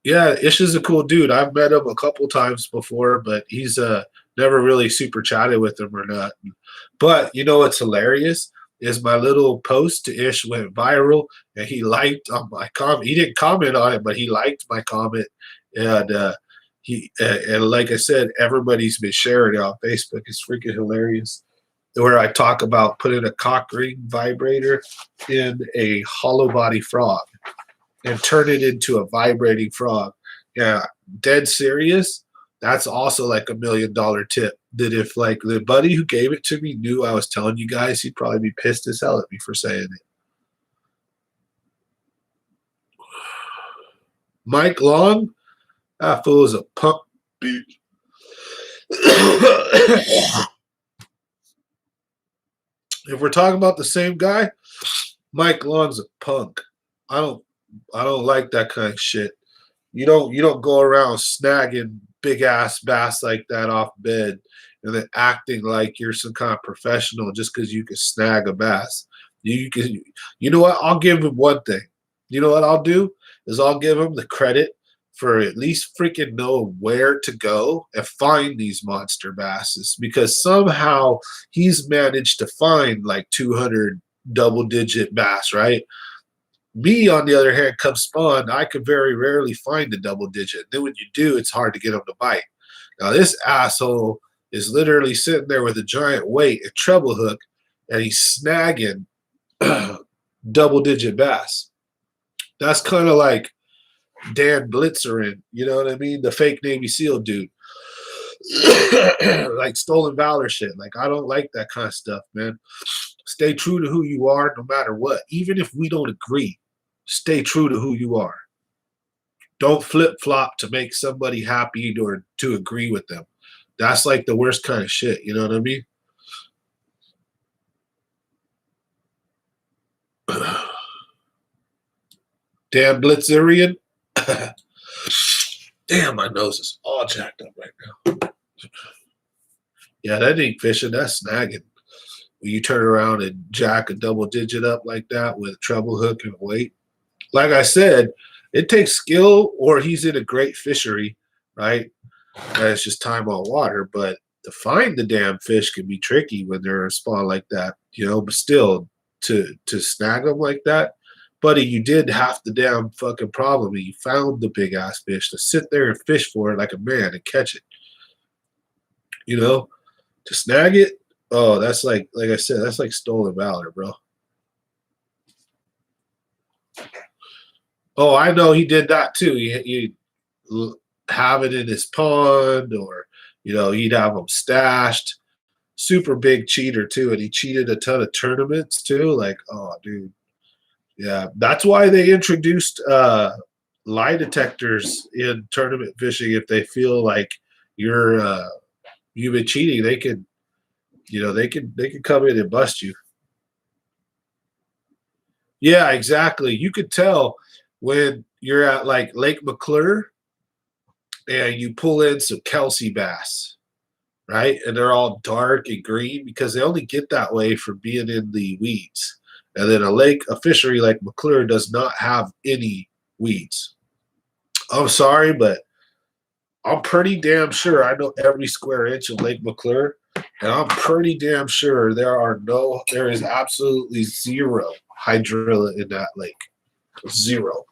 Yeah, Ish is a cool dude. I've met him a couple times before, but he's never really super chatted with him or not. But you know what's hilarious is my little post to Ish went viral, and he liked on my comment. He didn't comment on it, but he liked my comment, and and like I said, everybody's been sharing it on Facebook. It's freaking hilarious. Where I talk about putting a cock ring vibrator in a hollow body frog and turn it into a vibrating frog. Yeah, dead serious. That's also like $1 million tip. That if like the buddy who gave it to me knew I was telling you guys, he'd probably be pissed as hell at me for saying it. Mike Long, that fool is a punk beat. If we're talking about the same guy, Mike Long's a punk. I don't like that kind of shit. You don't go around snagging big ass bass like that off bed and then acting like you're some kind of professional just because you can snag a bass. You know what? I'll give him one thing. You know what I'll do is I'll give him the credit for at least freaking know where to go and find these monster basses, because somehow he's managed to find like 200 double digit bass, right? Me, on the other hand, come spawn, I could very rarely find a double digit. Then when you do, it's hard to get them to bite. Now this asshole is literally sitting there with a giant weight, a treble hook, and he's snagging double digit bass. That's kind of like Dan Blitzerin, you know what I mean? The fake Navy SEAL dude. Like stolen valor shit. Like, I don't like that kind of stuff, man. Stay true to who you are no matter what. Even if we don't agree, stay true to who you are. Don't flip-flop to make somebody happy or to agree with them. That's like the worst kind of shit, you know what I mean? Dan Blitzerian. Damn, my nose is all jacked up right now. Yeah, that ain't fishing, that's snagging. When you turn around and jack a double digit up like that with a treble hook and weight. Like I said, it takes skill, or he's in a great fishery, right? It's just time on water. But to find the damn fish can be tricky when they're in a spawn like that, you know. But still, to snag them like that, buddy, you did half the damn fucking problem. You found the big ass fish to sit there and fish for it like a man and catch it. You know, to snag it, oh, that's like I said, that's like stolen valor, bro. Oh, I know he did that too. He'd have it in his pond, or he'd have them stashed. Super big cheater too, and he cheated a ton of tournaments too. Like, oh, dude, yeah, that's why they introduced lie detectors in tournament fishing. If they feel like you've been cheating, they can, they can come in and bust you. Yeah, exactly. You could tell when you're at like Lake McClure and you pull in some Kelsey bass, right? And they're all dark and green because they only get that way from being in the weeds. And then a fishery like McClure does not have any weeds. I'm sorry, but I'm pretty damn sure I know every square inch of Lake McClure. And I'm pretty damn sure there is absolutely zero hydrilla in that lake. Zero.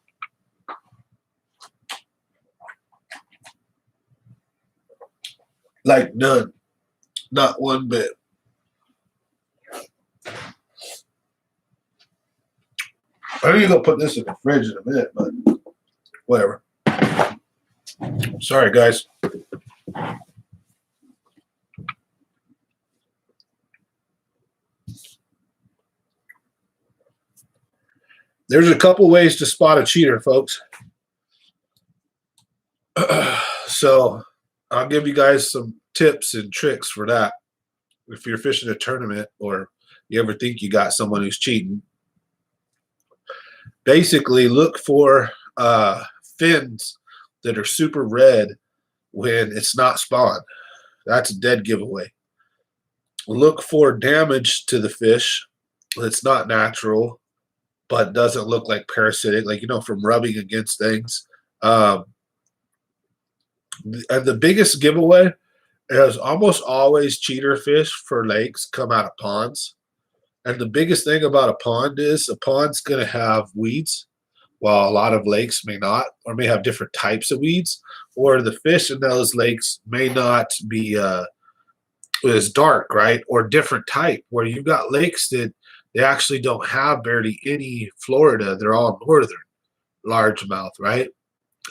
Like none. Not one bit. I need to go put this in the fridge in a minute, but whatever. Sorry, guys. There's a couple ways to spot a cheater, folks. So I'll give you guys some tips and tricks for that. If you're fishing a tournament or you ever think you got someone who's cheating, basically look for fins that are super red when it's not spawned. That's a dead giveaway. Look for damage to the fish that's not natural, but doesn't look like parasitic, like, from rubbing against things. And the biggest giveaway is almost always cheater fish for lakes come out of ponds. And the biggest thing about a pond is a pond's going to have weeds, while a lot of lakes may not, or may have different types of weeds, or the fish in those lakes may not be as dark, right? Or different type, where you've got lakes that they actually don't have barely any Florida. They're all northern largemouth, right?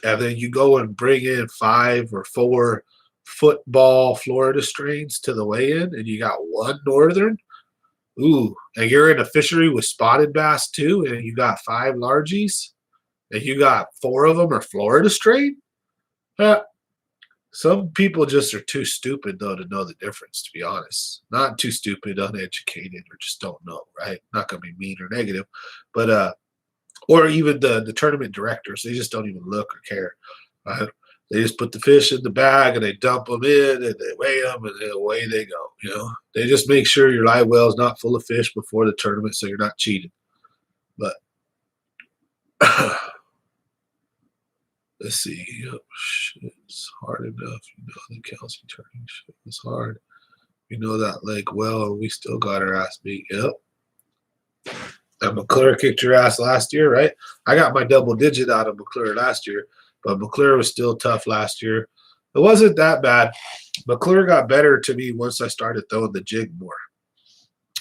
And then you go and bring in 5 or 4 football Florida strains to the weigh-in, and you got one northern. Ooh, and you're in a fishery with spotted bass too, and you got 5 largies, and you got 4 of them are Florida strain. Some people just are too stupid, though, to know the difference, to be honest. Not too stupid, uneducated, or just don't know, right? Not going to be mean or negative. But, or even the tournament directors, they just don't even look or care. Right? They just put the fish in the bag and they dump them in and they weigh them and then away they go. They just make sure your live well is not full of fish before the tournament so you're not cheating. But let's see. Oh, shit, it's hard enough. The calcium turning shit is hard. That lake well, and we still got our ass beat. Yep. And McClure kicked your ass last year, right? I got my double digit out of McClure last year, but McClure was still tough last year. It wasn't that bad. McClure got better to me once I started throwing the jig more.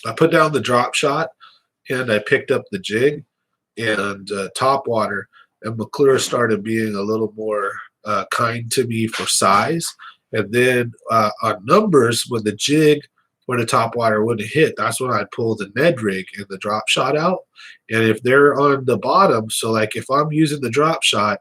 I put down the drop shot, and I picked up the jig and top water, and McClure started being a little more kind to me for size. And then on numbers, when the jig or the top water wouldn't hit, that's when I'd pull the Ned rig and the drop shot out. And if they're on the bottom, so like if I'm using the drop shot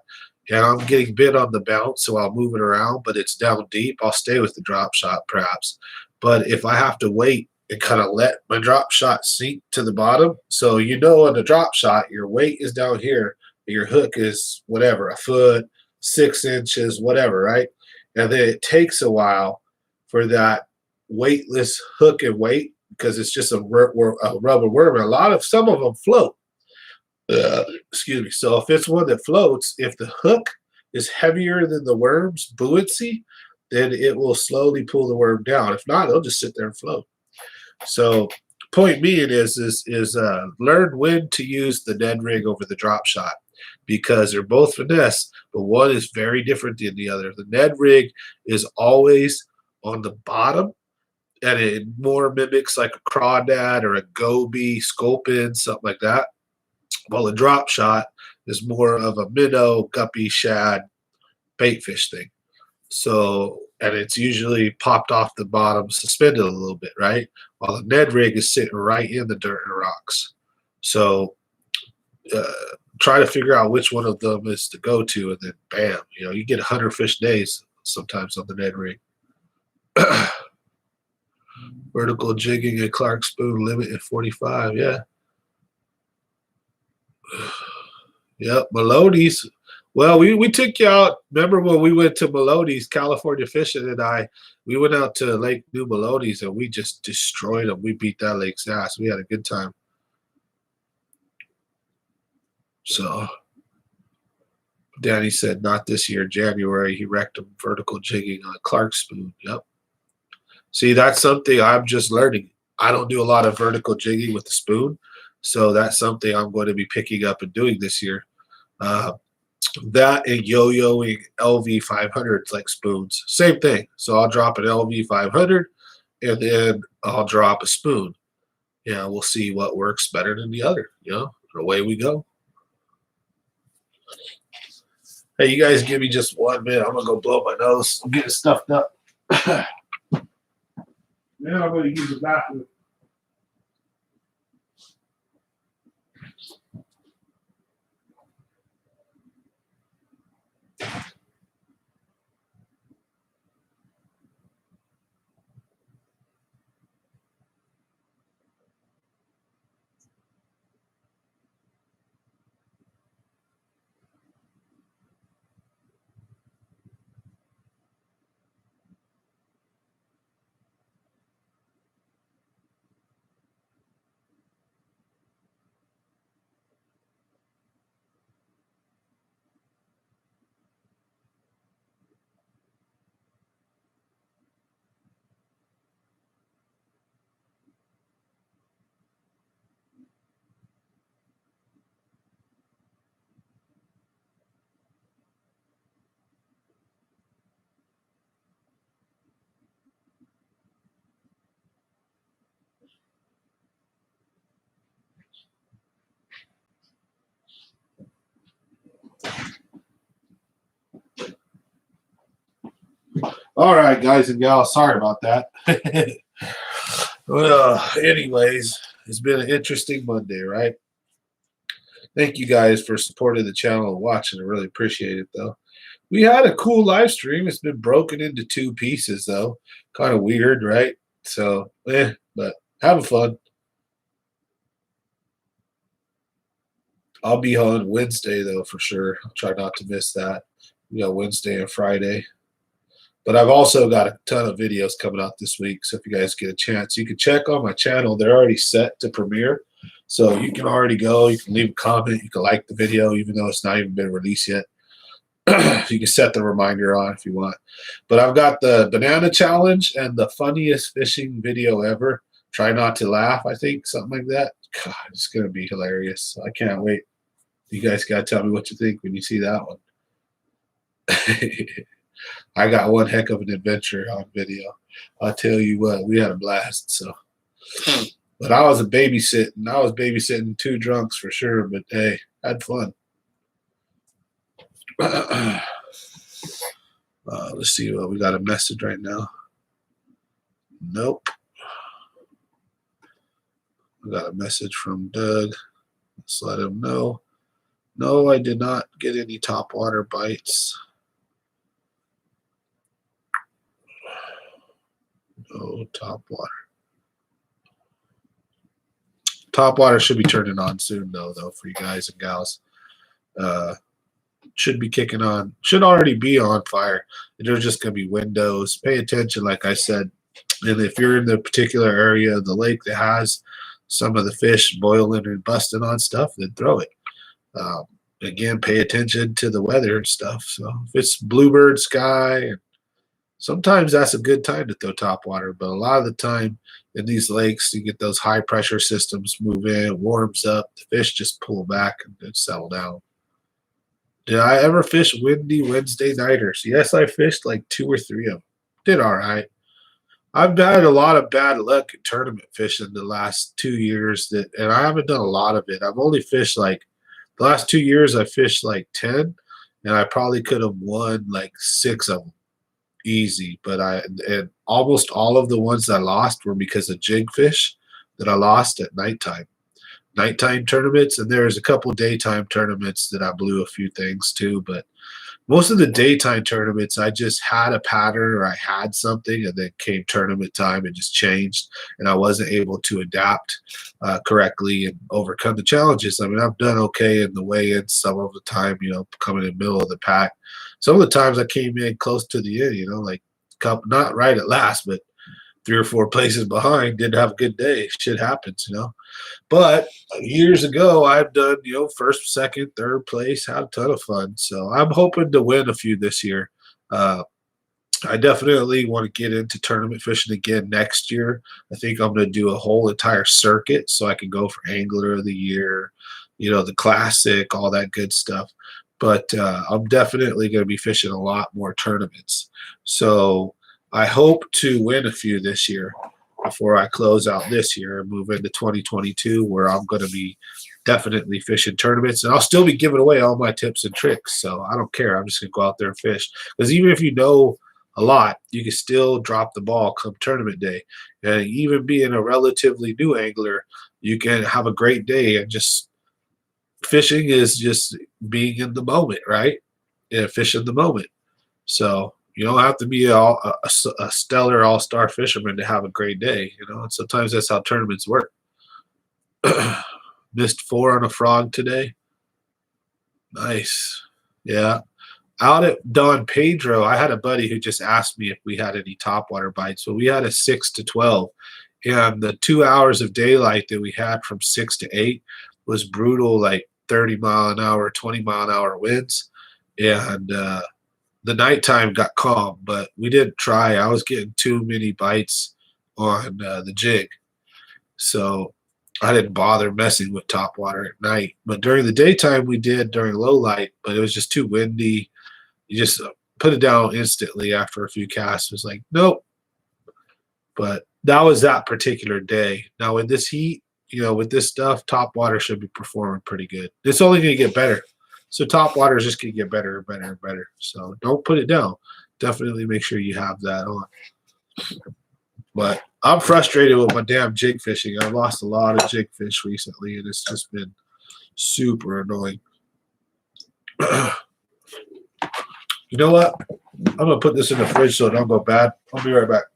and I'm getting bit on the bounce, so I'll move it around, but it's down deep, I'll stay with the drop shot perhaps. But if I have to wait and kind of let my drop shot sink to the bottom, so on the drop shot, your weight is down here, your hook is whatever, a foot, 6 inches, whatever, right? And then it takes a while for that weightless hook and weight, because it's just a rubber worm. And some of them float. Excuse me. So if it's one that floats, if the hook is heavier than the worm's buoyancy, then it will slowly pull the worm down. If not, it'll just sit there and float. So point being is learn when to use the Ned rig over the drop shot, because they're both finesse, but one is very different than the other. The Ned rig is always on the bottom, and it more mimics like a crawdad or a goby, sculpin, something like that. While a drop shot is more of a minnow, guppy, shad, baitfish thing. So, and it's usually popped off the bottom, suspended a little bit, right? While the Ned rig is sitting right in the dirt and rocks. So try to figure out which one of them is to go to, and then bam, you get 100 fish days sometimes on the Ned rig. Vertical jigging at Clark Spoon limit at 45. Yeah. Yep. Melodies. Well, we took you out. Remember when we went to Melodies, California Fishing, and we went out to Lake New Melodies, and we just destroyed them. We beat that lake's ass. We had a good time. So Danny said not this year, January. He wrecked him vertical jigging on Clark Spoon. Yep. See, that's something I'm just learning. I don't do a lot of vertical jigging with the spoon, so that's something I'm going to be picking up and doing this year. Uh, that and yo-yoing LV 500s like spoons, same thing. So I'll drop an LV 500 and then I'll drop a spoon. Yeah, we'll see what works better than the other. Away we go. Hey, you guys give me just 1 minute. I'm gonna go blow my nose. I'm getting stuffed up. Then I'm gonna use the bathroom. All right, guys and gals, sorry about that. Well, anyways, it's been an interesting Monday, right? Thank you guys for supporting the channel and watching. I really appreciate it, though. We had a cool live stream. It's been broken into 2 pieces, though. Kind of weird, right? So, but having fun. I'll be on Wednesday, though, for sure. I'll try not to miss that. Wednesday and Friday. But I've also got a ton of videos coming out this week. So if you guys get a chance, you can check on my channel. They're already set to premiere. So you can already go. You can leave a comment. You can like the video, even though it's not even been released yet. You can set the reminder on if you want. But I've got the banana challenge and the funniest fishing video ever. Try not to laugh, I think, something like that. God, it's going to be hilarious. I can't wait. You guys got to tell me what you think when you see that one. I got one heck of an adventure on video. I'll tell you what, we had a blast. So, but I was babysitting. I was babysitting 2 drunks for sure. But hey, I had fun. Let's see. We got a message right now. Nope. We got a message from Doug. Let's let him know. No, I did not get any topwater bites. No topwater. Topwater should be turning on soon, though, for you guys and gals. Should be kicking on. Should already be on fire. There's just going to be windows. Pay attention, like I said. And if you're in the particular area of the lake that has some of the fish boiling and busting on stuff, then throw it. Again, pay attention to the weather and stuff. So if it's bluebird sky, sometimes that's a good time to throw topwater. But a lot of the time in these lakes, you get those high pressure systems move in, warms up, the fish just pull back and settle down. Did I ever fish windy Wednesday nighters? Yes, I fished like 2 or 3 of them. Did all right. I've had a lot of bad luck in tournament fishing the last 2 years, and I haven't done a lot of it. I've only fished like the last 2 years. I fished like 10, and I probably could have won like 6 of them easy. But and almost all of the ones I lost were because of jig fish that I lost at nighttime tournaments, and there was a couple daytime tournaments that I blew a few things too. But most of the daytime tournaments, I just had a pattern or I had something, and then came tournament time and just changed, and I wasn't able to adapt correctly and overcome the challenges. I mean, I've done okay in the weigh-ins some of the time, coming in the middle of the pack. Some of the times I came in close to the end, like not right at last, but 3 or 4 places behind. Didn't have a good day. Shit happens, But years ago, I've done, first, second, third place, had a ton of fun. So I'm hoping to win a few this year. I definitely want to get into tournament fishing again next year. I think I'm going to do a whole entire circuit so I can go for Angler of the Year, the classic, all that good stuff. But I'm definitely going to be fishing a lot more tournaments. So I hope to win a few this year before I close out this year and move into 2022, where I'm going to be definitely fishing tournaments. And I'll still be giving away all my tips and tricks. So I don't care. I'm just going to go out there and fish. Because even if you know a lot, you can still drop the ball come tournament day. And even being a relatively new angler, you can have a great day. And just fishing is just being in the moment, right? Yeah, fish in the moment. So you don't have to be a stellar all-star fisherman to have a great day, And sometimes that's how tournaments work. Missed 4 on a frog today. Nice. Yeah. Out at Don Pedro, I had a buddy who just asked me if we had any topwater bites. So we had a 6 to 12. And the 2 hours of daylight that we had from 6 to 8 was brutal, like 30 mile an hour, 20 mile an hour winds. And the nighttime got calm, but we didn't try. I was getting too many bites on the jig. So I didn't bother messing with topwater at night. But during the daytime, we did during low light, but it was just too windy. You just put it down instantly after a few casts. It was like, nope. But that was that particular day. Now, with this heat, with this stuff, top water should be performing pretty good. It's only going to get better. So top water is just going to get better and better and better. So don't put it down. Definitely make sure you have that on. But I'm frustrated with my damn jig fishing. I've lost a lot of jig fish recently, and it's just been super annoying. You know what? I'm going to put this in the fridge so it don't go bad. I'll be right back.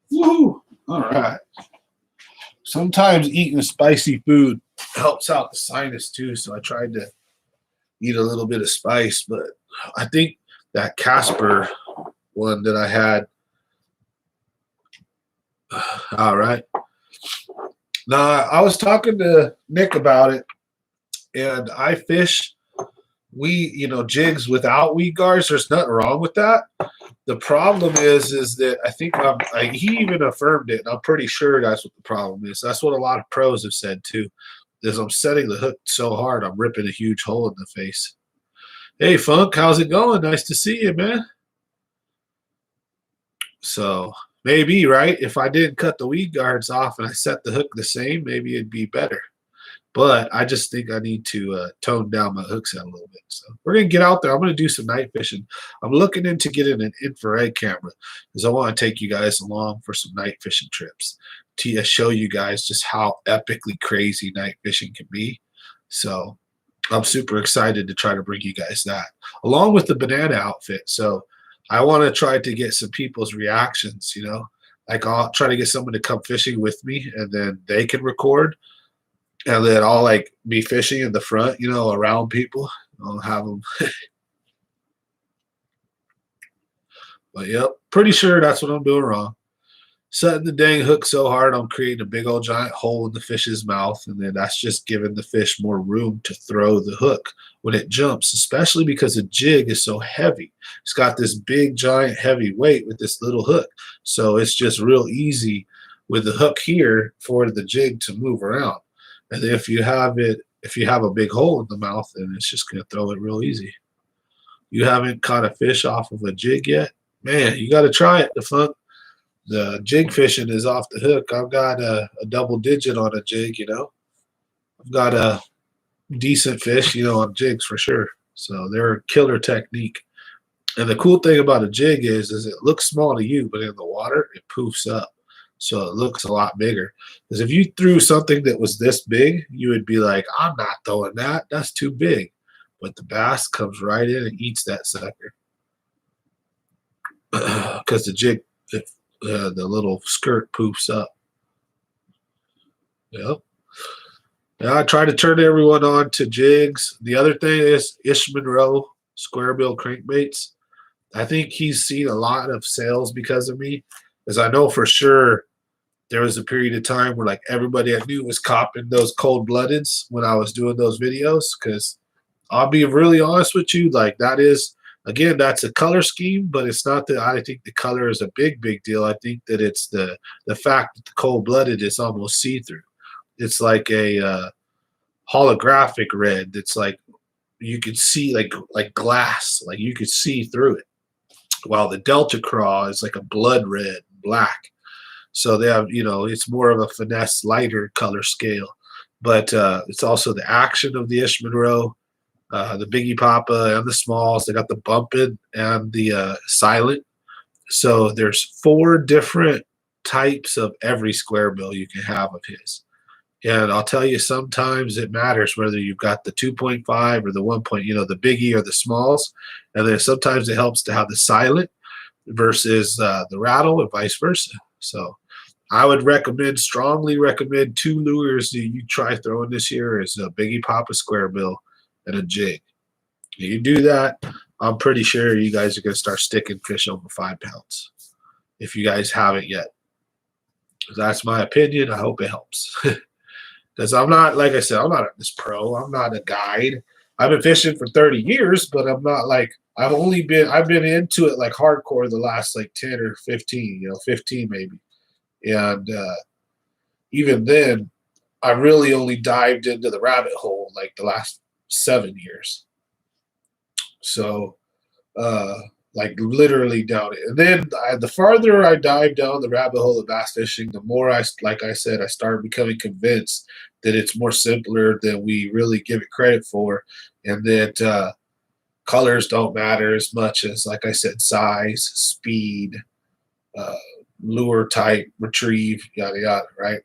Woo! All right. Sometimes eating spicy food helps out the sinus too, so I tried to eat a little bit of spice, but I think that Casper one that I had. All right. Now, I was talking to Nick about it, and I fish jigs without weed guards. There's nothing wrong with that. The problem is that I think he even affirmed it, and I'm pretty sure that's what the problem is. That's what a lot of pros have said too, is I'm setting the hook so hard I'm ripping a huge hole in the face. Hey, Funk, how's it going? Nice to see you, man. So maybe, right, if I didn't cut the weed guards off and I set the hook the same, maybe it'd be better. But I just think I need to tone down my hook set a little bit. So we're going to get out there. I'm going to do some night fishing. I'm looking into getting an infrared camera because I want to take you guys along for some night fishing trips to show you guys just how epically crazy night fishing can be. So I'm super excited to try to bring you guys that, along with the banana outfit. So I want to try to get some people's reactions, Like I'll try to get someone to come fishing with me, and then they can record. And then I'll be fishing in the front, around people. I'll have them. But yep, pretty sure that's what I'm doing wrong. Setting the dang hook so hard, I'm creating a big old giant hole in the fish's mouth. And then that's just giving the fish more room to throw the hook when it jumps, especially because the jig is so heavy. It's got this big, giant, heavy weight with this little hook. So it's just real easy with the hook here for the jig to move around. And if you have a big hole in the mouth, then it's just going to throw it real easy. You haven't caught a fish off of a jig yet? Man, you got to try it. The jig fishing is off the hook. I've got a double digit on a jig, I've got a decent fish, on jigs for sure. So they're a killer technique. And the cool thing about a jig is it looks small to you, but in the water, it poofs up. So it looks a lot bigger. Because if you threw something that was this big, you would be like, I'm not throwing that. That's too big. But the bass comes right in and eats that sucker. Because the jig, the little skirt poofs up. Yeah. Yeah, I try to turn everyone on to jigs. The other thing is Ish Monroe square bill crankbaits. I think he's seen a lot of sales because of me, as I know for sure there was a period of time where like everybody I knew was copping those cold bloodeds when I was doing those videos. Because I'll be really honest with you, like that is again that's a color scheme, but it's not that I think the color is a big deal. I think that it's the fact that the cold blooded is almost see through. It's like a holographic red that's like you could see like glass, like you could see through it. While the Delta Craw is like a blood red, black. So they have, it's more of a finesse, lighter color scale. But it's also the action of the Ish Monroe, the Biggie Papa, and the smalls. They got the bumping and the silent. So there's 4 different types of every square bill you can have of his. And I'll tell you, sometimes it matters whether you've got the 2.5 or the 1. The biggie or the smalls. And then sometimes it helps to have the silent versus the rattle and vice versa. So I would strongly recommend 2 lures that you try throwing this year is a Biggie Papa square bill and a jig. If you do that, I'm pretty sure you guys are going to start sticking fish over 5 pounds. If you guys haven't yet. That's my opinion. I hope it helps. Because I'm not, like I said, I'm not this pro. I'm not a guide. I've been fishing for 30 years, but I'm not like I've been into it like hardcore the last like 10 or 15, 15 maybe. And even then, I really only dived into the rabbit hole like the last 7 years. So, like literally down it. And then the farther I dive down the rabbit hole of bass fishing, the more like I said, I started becoming convinced that it's more simpler than we really give it credit for, and that colors don't matter as much as, like I said, size, speed, lure type, retrieve, yada yada. Right?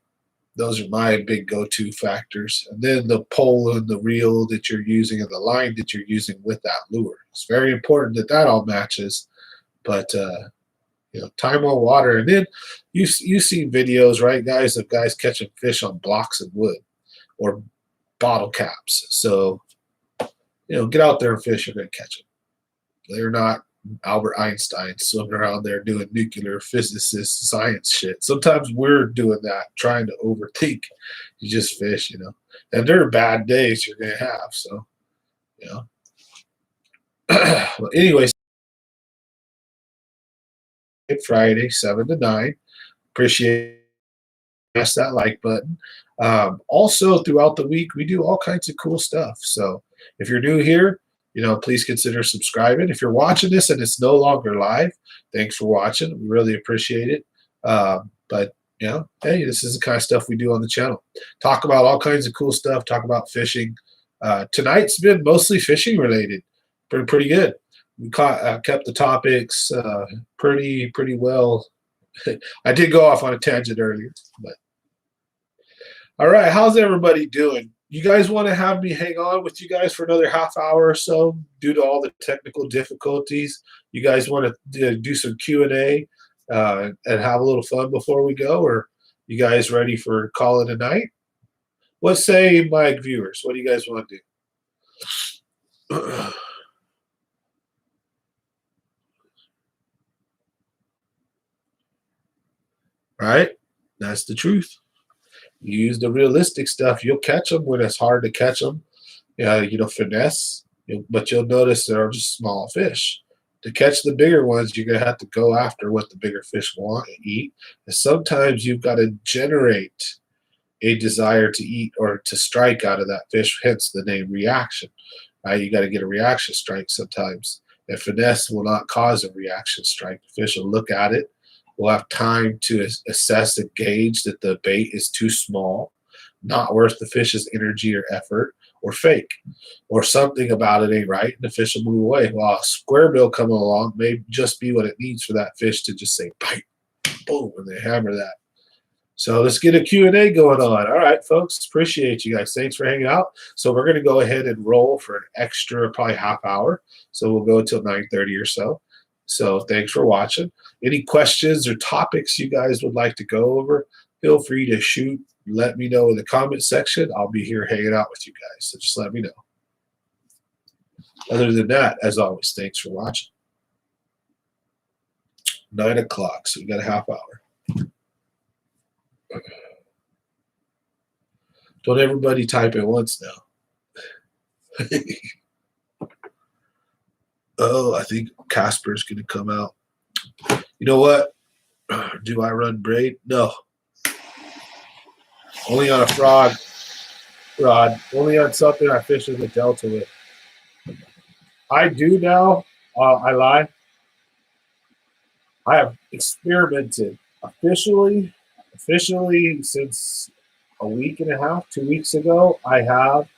Those are my big go-to factors. And then the pole and the reel that you're using and the line that you're using with that lure. It's very important that that all matches. But time on water. And then you see videos, right, guys, of guys catching fish on blocks of wood or bottle caps. So get out there and fish. You're going to catch them. They're not Albert Einstein swimming around there doing nuclear physicist science shit. Sometimes we're doing that, trying to overthink. You just fish, And there are bad days you're going to have. So, well, anyways, Friday, 7 to 9. Appreciate press that like button. Also, throughout the week, we do all kinds of cool stuff. So if you're new here, please consider subscribing. If you're watching this and it's no longer live, thanks for watching. We really appreciate it. But hey, this is the kind of stuff we do on the channel. Talk about all kinds of cool stuff. Talk about fishing. Tonight's been mostly fishing related. Pretty good. We kept the topics pretty well. I did go off on a tangent earlier, but all right. How's everybody doing? You guys want to have me hang on with you guys for another half hour or so due to all the technical difficulties? You guys want to do some Q&A and have a little fun before we go, or you guys ready for calling a night? What say my viewers? What do you guys want to do? All right, that's the truth. You use the realistic stuff, you'll catch them when it's hard to catch them. Finesse, but you'll notice there are just small fish. To catch the bigger ones, you're going to have to go after what the bigger fish want and eat. And sometimes you've got to generate a desire to eat or to strike out of that fish, hence the name reaction. Right? You got to get a reaction strike sometimes. And finesse will not cause a reaction strike. The fish will look at it. We'll have time to assess and gauge that the bait is too small, not worth the fish's energy or effort, or fake, or something about it ain't right, and the fish will move away. While a square bill coming along may just be what it needs for that fish to just say, bite, boom, and they hammer that. So let's get a Q&A going on. All right, folks, appreciate you guys. Thanks for hanging out. So we're going to go ahead and roll for an extra probably half hour. So we'll go until 9:30 or so. So thanks for watching. Any questions or topics you guys would like to go over, feel free to shoot let me know in the comment section. I'll be here hanging out with you guys. So just let me know. Other than that, as always, thanks for watching. 9 o'clock, so we got a half hour. Don't everybody type at once now. Oh, I think Casper's going to come out. You know what? Do I run braid? No. Only on a frog rod. Only on something I fish in the Delta with. I do now. I lie. I have experimented officially since a week and a half, 2 weeks ago. I have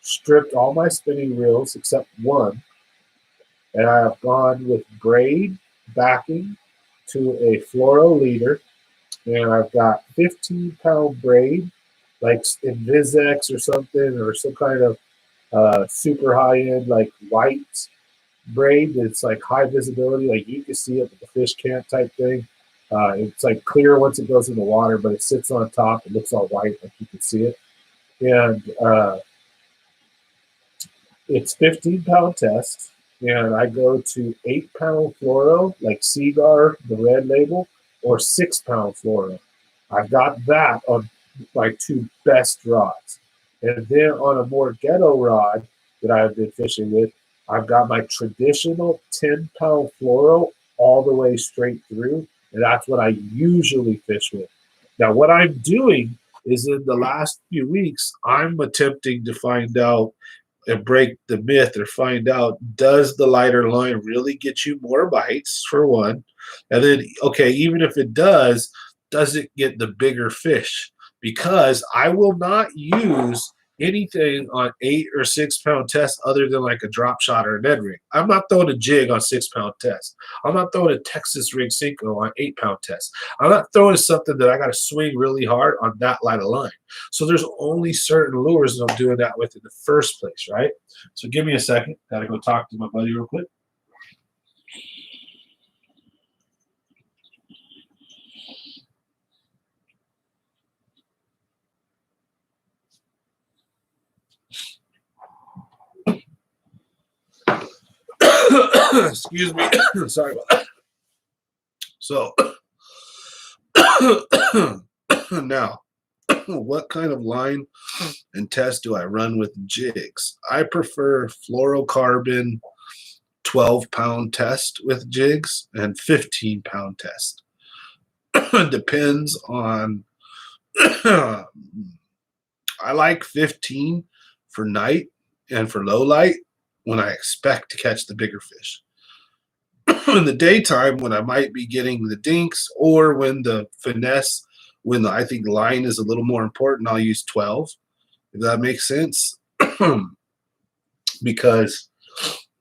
stripped all my spinning reels except one, and I have gone with braid backing to a fluoro leader, and I've got 15-pound braid, like Invisex or something, or some kind of super high-end like white braid that's like high visibility, like you can see it, but the fish can't type thing. It's like clear once it goes in the water, but it sits on top. It looks all white, like you can see it. And it's 15-pound test. And I go to 8-pound fluoro, like Seagar, the red label, or 6-pound fluoro. I've got that on my two best rods. And then on a more ghetto rod that I've been fishing with, I've got my traditional 10-pound fluoro all the way straight through, and that's what I usually fish with. Now, what I'm doing is in the last few weeks, I'm attempting to find out and break the myth or find out, does the lighter line really get you more bites, for one? And then, okay, even if it does it get the bigger fish? Because I will not use anything on 8 or 6-pound test other than like a drop shot or a Ned rig. I'm not throwing a jig on 6-pound test. I'm not throwing a Texas rig Cinco on 8-pound test. I'm not throwing something that I got to swing really hard on that light of line. So there's only certain lures that I'm doing that with in the first place, right? So give me a second. Got to go talk to my buddy real quick. Excuse me. Sorry about that. So now, what kind of line and test do I run with jigs? I prefer fluorocarbon 12-pound test with jigs and 15-pound test. Depends on I like 15 for night and for low light when I expect to catch the bigger fish. In the daytime, when I might be getting the dinks, or when the finesse, when I think line is a little more important, I'll use 12, if that makes sense. Because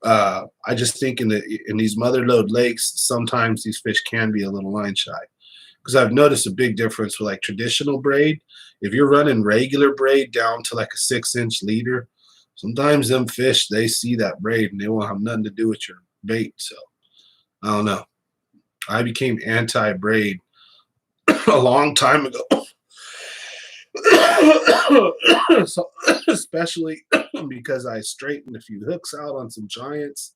I just think in these mother lode lakes, sometimes these fish can be a little line shy. Because I've noticed a big difference with like traditional braid. If you're running regular braid down to like a 6-inch leader, sometimes them fish, they see that braid and they won't have nothing to do with your bait. So I don't know. I became anti-braid a long time ago. So, especially because I straightened a few hooks out on some giants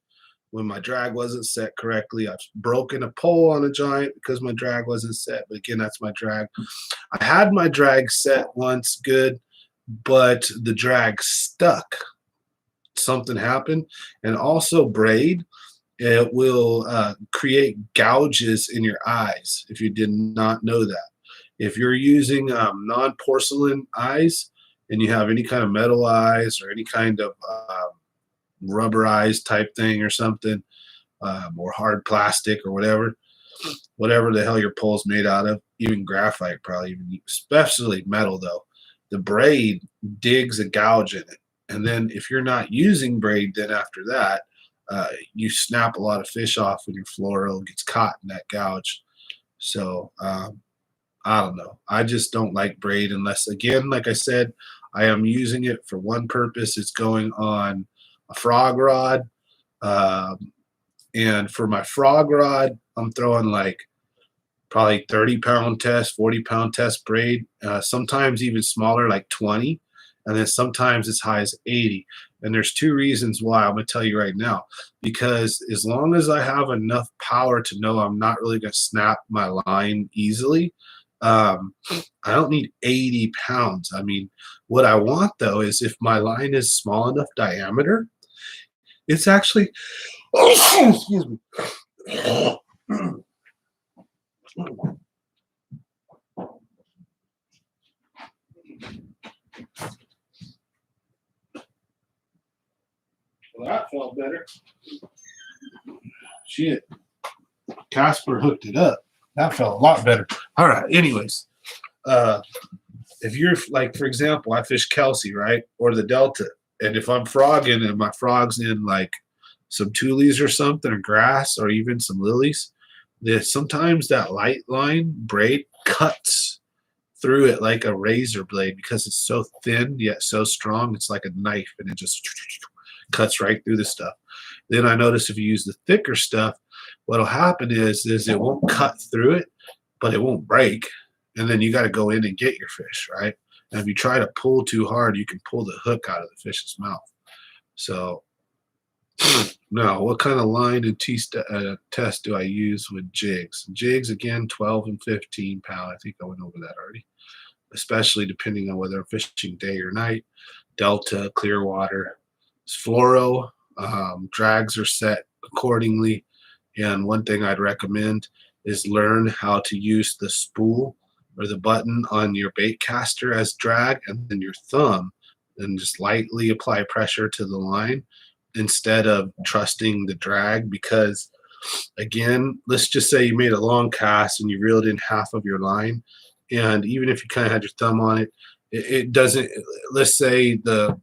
when my drag wasn't set correctly. I've broken a pole on a giant because my drag wasn't set. But again, that's my drag. I had my drag set once good, but the drag stuck. Something happened. And also braid, it will create gouges in your eyes if you did not know that. If you're using non-porcelain eyes and you have any kind of metal eyes or any kind of rubber eyes type thing or something, or hard plastic or whatever the hell your pole's made out of, even graphite probably, even especially metal though, the braid digs a gouge in it. And then if you're not using braid, then after that, you snap a lot of fish off when your fluoro gets caught in that gouge. So I don't know. I just don't like braid unless, again, like I said, I am using it for one purpose. It's going on a frog rod. And for my frog rod, I'm throwing like probably 30-pound test, 40-pound test braid, sometimes even smaller, like 20, and then sometimes as high as 80. And there's two reasons why I'm going to tell you right now. Because as long as I have enough power to know I'm not really going to snap my line easily, I don't need 80 pounds. I mean, what I want though is if my line is small enough diameter, it's actually, excuse me. Well, that felt better. Shit. Casper hooked it up. That felt a lot better. All right. Anyways, if you're like, for example, I fish Kelsey, right? Or the Delta. And if I'm frogging and my frog's in like some tulies or something, or grass, or even some lilies, sometimes that light line braid cuts through it like a razor blade because it's so thin yet so strong. It's like a knife, and it just cuts right through the stuff. Then I notice if you use the thicker stuff, what'll happen is it won't cut through it, but it won't break. And then you got to go in and get your fish, right? And if you try to pull too hard, you can pull the hook out of the fish's mouth. So now, what kind of line and test do I use with jigs? Jigs, again, 12 and 15 pound. I think I went over that already, especially depending on whether I'm fishing day or night. Delta, clear water. Fluoro, drags are set accordingly. And one thing I'd recommend is learn how to use the spool or the button on your bait caster as drag, and then your thumb, and just lightly apply pressure to the line instead of trusting the drag. Because again, let's just say you made a long cast and you reeled in half of your line, and even if you kind of had your thumb on it, it doesn't, let's say the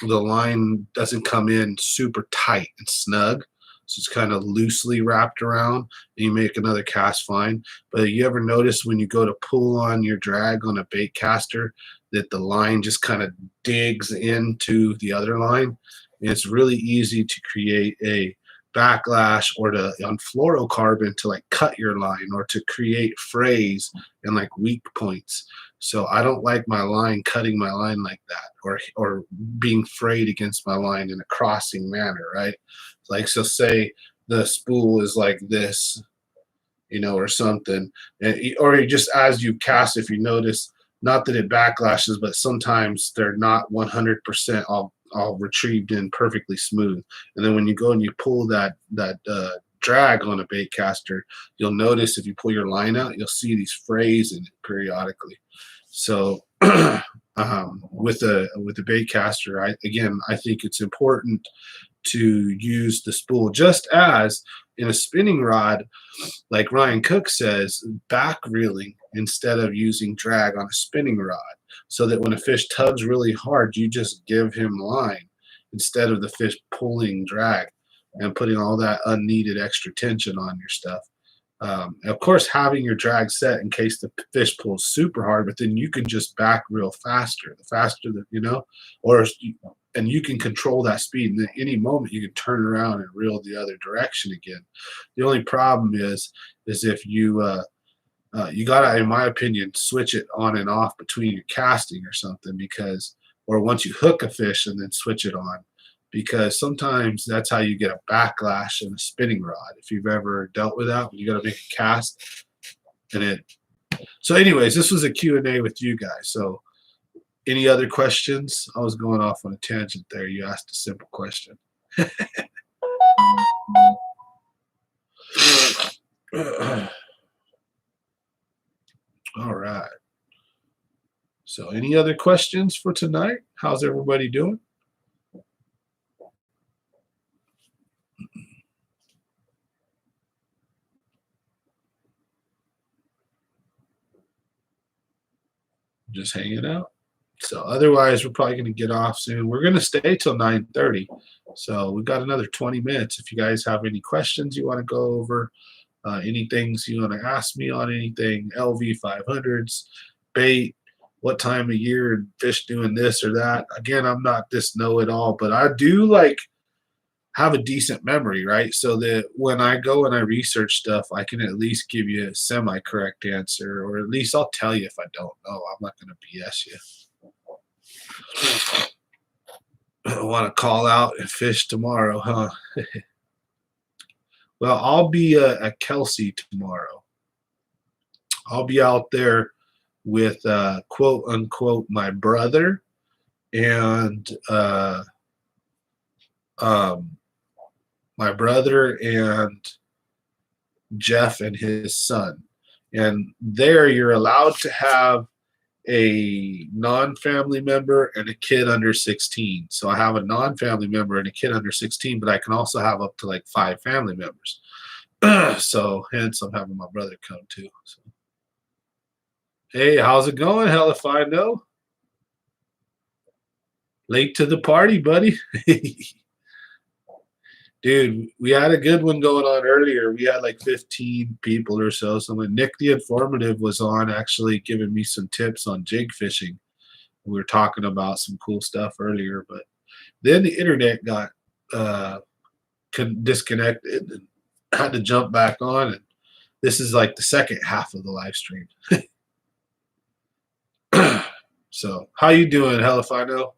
line doesn't come in super tight and snug, so it's kind of loosely wrapped around, and you make another cast fine. But you ever notice when you go to pull on your drag on a bait caster that the line just kind of digs into the other line? And it's really easy to create a backlash, or to on fluorocarbon to like cut your line, or to create frays and like weak points. So I don't like my line cutting my line like that, or being frayed against my line in a crossing manner, right? Like, so say the spool is like this, or something, or just as you cast, if you notice, not that it backlashes, but sometimes they're not 100% all retrieved in perfectly smooth. And then when you go and you pull that drag on a bait caster, you'll notice if you pull your line out, you'll see these frays in it periodically. So with the bait caster, I think it's important to use the spool, just as in a spinning rod, like Ryan Cook says, back reeling instead of using drag on a spinning rod, so that when a fish tugs really hard, you just give him line instead of the fish pulling drag and putting all that unneeded extra tension on your stuff. Of course, having your drag set in case the fish pulls super hard, but then you can just back reel faster. The faster that and you can control that speed. And at any moment, you can turn around and reel the other direction again. The only problem is if you gotta, in my opinion, switch it on and off between your casting or something, or once you hook a fish and then switch it on. Because sometimes that's how you get a backlash in a spinning rod. If you've ever dealt with that, when you got to make a cast, so anyways, this was a Q&A with you guys. So any other questions? I was going off on a tangent there. You asked a simple question. All right. So any other questions for tonight? How's everybody doing? Just hanging out. So otherwise, we're probably going to get off soon. We're going to stay till 9:30. So we've got another 20 minutes. If you guys have any questions you want to go over, any things you want to ask me on anything, LV 500s, bait, what time of year fish doing this or that. Again, I'm not this know-it-all, but I do like have a decent memory, right? So that when I go and I research stuff, I can at least give you a semi-correct answer, or at least I'll tell you if I don't know. I'm not going to BS you. I want to call out and fish tomorrow, huh? Well, I'll be at Kelsey tomorrow. I'll be out there with quote unquote my brother and my brother and Jeff and his son. And there you're allowed to have a non-family member and a kid under 16. So I have a non-family member and a kid under 16, but I can also have up to like 5 family members. So hence I'm having my brother come too. So. Hey, how's it going? Hell if I know. Late to the party, buddy. Dude, we had a good one going on earlier. We had like 15 people or so. So when Nick the Informative was on, actually giving me some tips on jig fishing. We were talking about some cool stuff earlier, but then the internet got disconnected and had to jump back on. And this is like the second half of the live stream. So how you doing, hell if I know?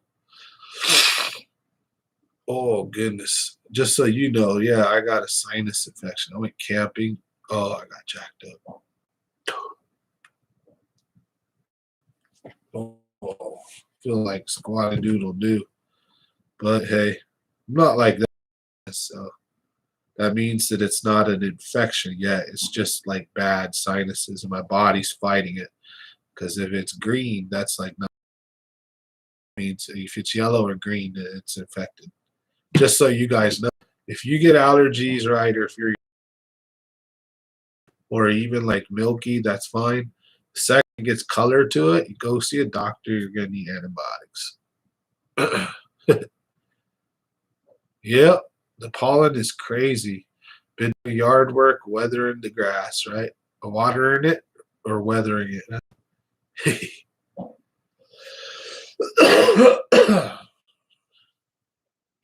Oh goodness. Just so you know, yeah, I got a sinus infection. I went camping. Oh, I got jacked up. Oh, feel like squat a doodle do. But hey, I'm not like that. So that means that it's not an infection yet. It's just like bad sinuses and my body's fighting it. Because if it's green, that's like not means if it's yellow or green, it's infected. Just so you guys know, if you get allergies, right, or if you're or even like milky, that's fine. The second it gets color to it, you go see a doctor, you're gonna need antibiotics. Yep, the pollen is crazy. Been doing yard work, weathering the grass, right? Watering it or weathering it.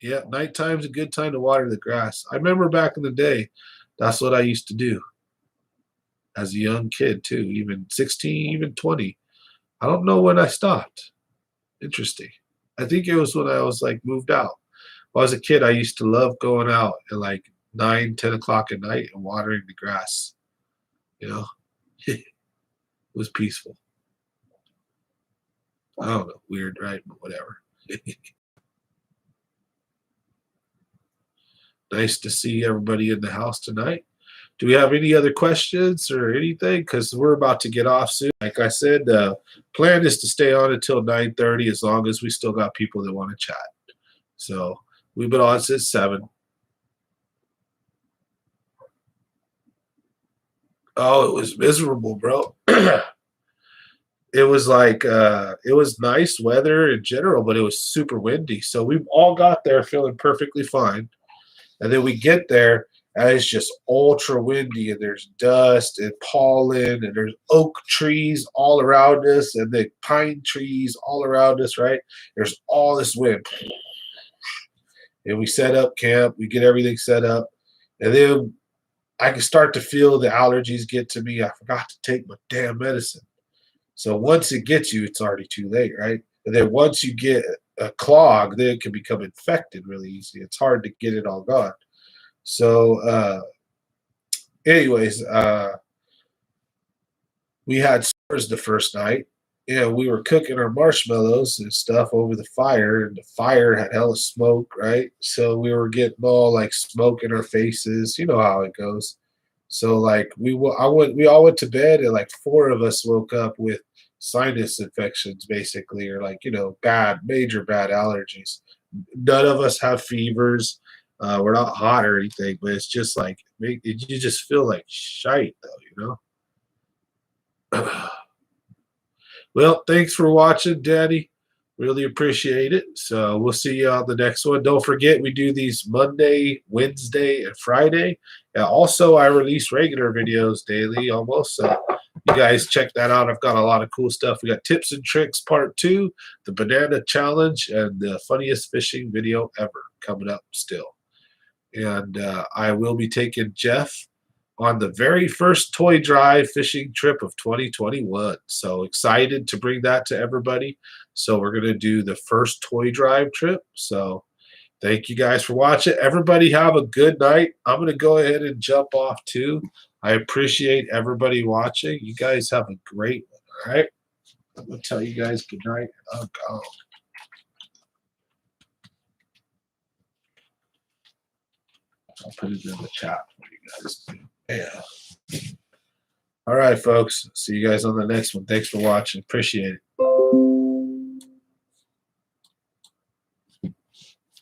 Yeah, nighttime's a good time to water the grass. I remember back in the day, that's what I used to do as a young kid too, even 16, even 20. I don't know when I stopped. Interesting. I think it was when I was like moved out. When I was a kid, I used to love going out at like 9, 10 o'clock at night and watering the grass. You know, it was peaceful. I don't know, weird, right? But whatever. Nice to see everybody in the house tonight. Do we have any other questions or anything? Because we're about to get off soon. Like I said, the plan is to stay on until 9:30 as long as we still got people that want to chat. So we've been on since 7. Oh, it was miserable, bro. It was like it was nice weather in general, but it was super windy. So we all got there feeling perfectly fine. And then we get there and it's just ultra windy and there's dust and pollen and there's oak trees all around us and the pine trees all around us, right? There's all this wind. And we set up camp, we get everything set up, and then I can start to feel the allergies get to me. I forgot to take my damn medicine. So once it gets you, it's already too late, right? And then once you get a clog, then it can become infected really easy. It's hard to get it all gone. So anyways, we had s'mores the first night. Yeah, we were cooking our marshmallows and stuff over the fire, and the fire had hella smoke, right? So we were getting all like smoke in our faces. You know how it goes. So like we all went to bed, and like 4 of us woke up with sinus infections, basically, or like major bad allergies. None of us have fevers. We're not hot or anything, but it's just like you just feel like shite, though, you know. Well, thanks for watching, Daddy. Really appreciate it. So we'll see you on the next one. Don't forget, we do these Monday, Wednesday, and Friday. And also, I release regular videos daily almost. So you guys check that out. I've got a lot of cool stuff. We got tips and tricks part 2, the banana challenge, and the funniest fishing video ever coming up still. And I will be taking Jeff on the very first toy drive fishing trip of 2021. So excited to bring that to everybody. So we're going to do the first toy drive trip. So thank you guys for watching. Everybody have a good night. I'm going to go ahead and jump off too. I appreciate everybody watching. You guys have a great one. All right. I'm going to tell you guys good night. I'll go. I'll put it in the chat for you guys. Yeah. All right, folks. See you guys on the next one. Thanks for watching. Appreciate it.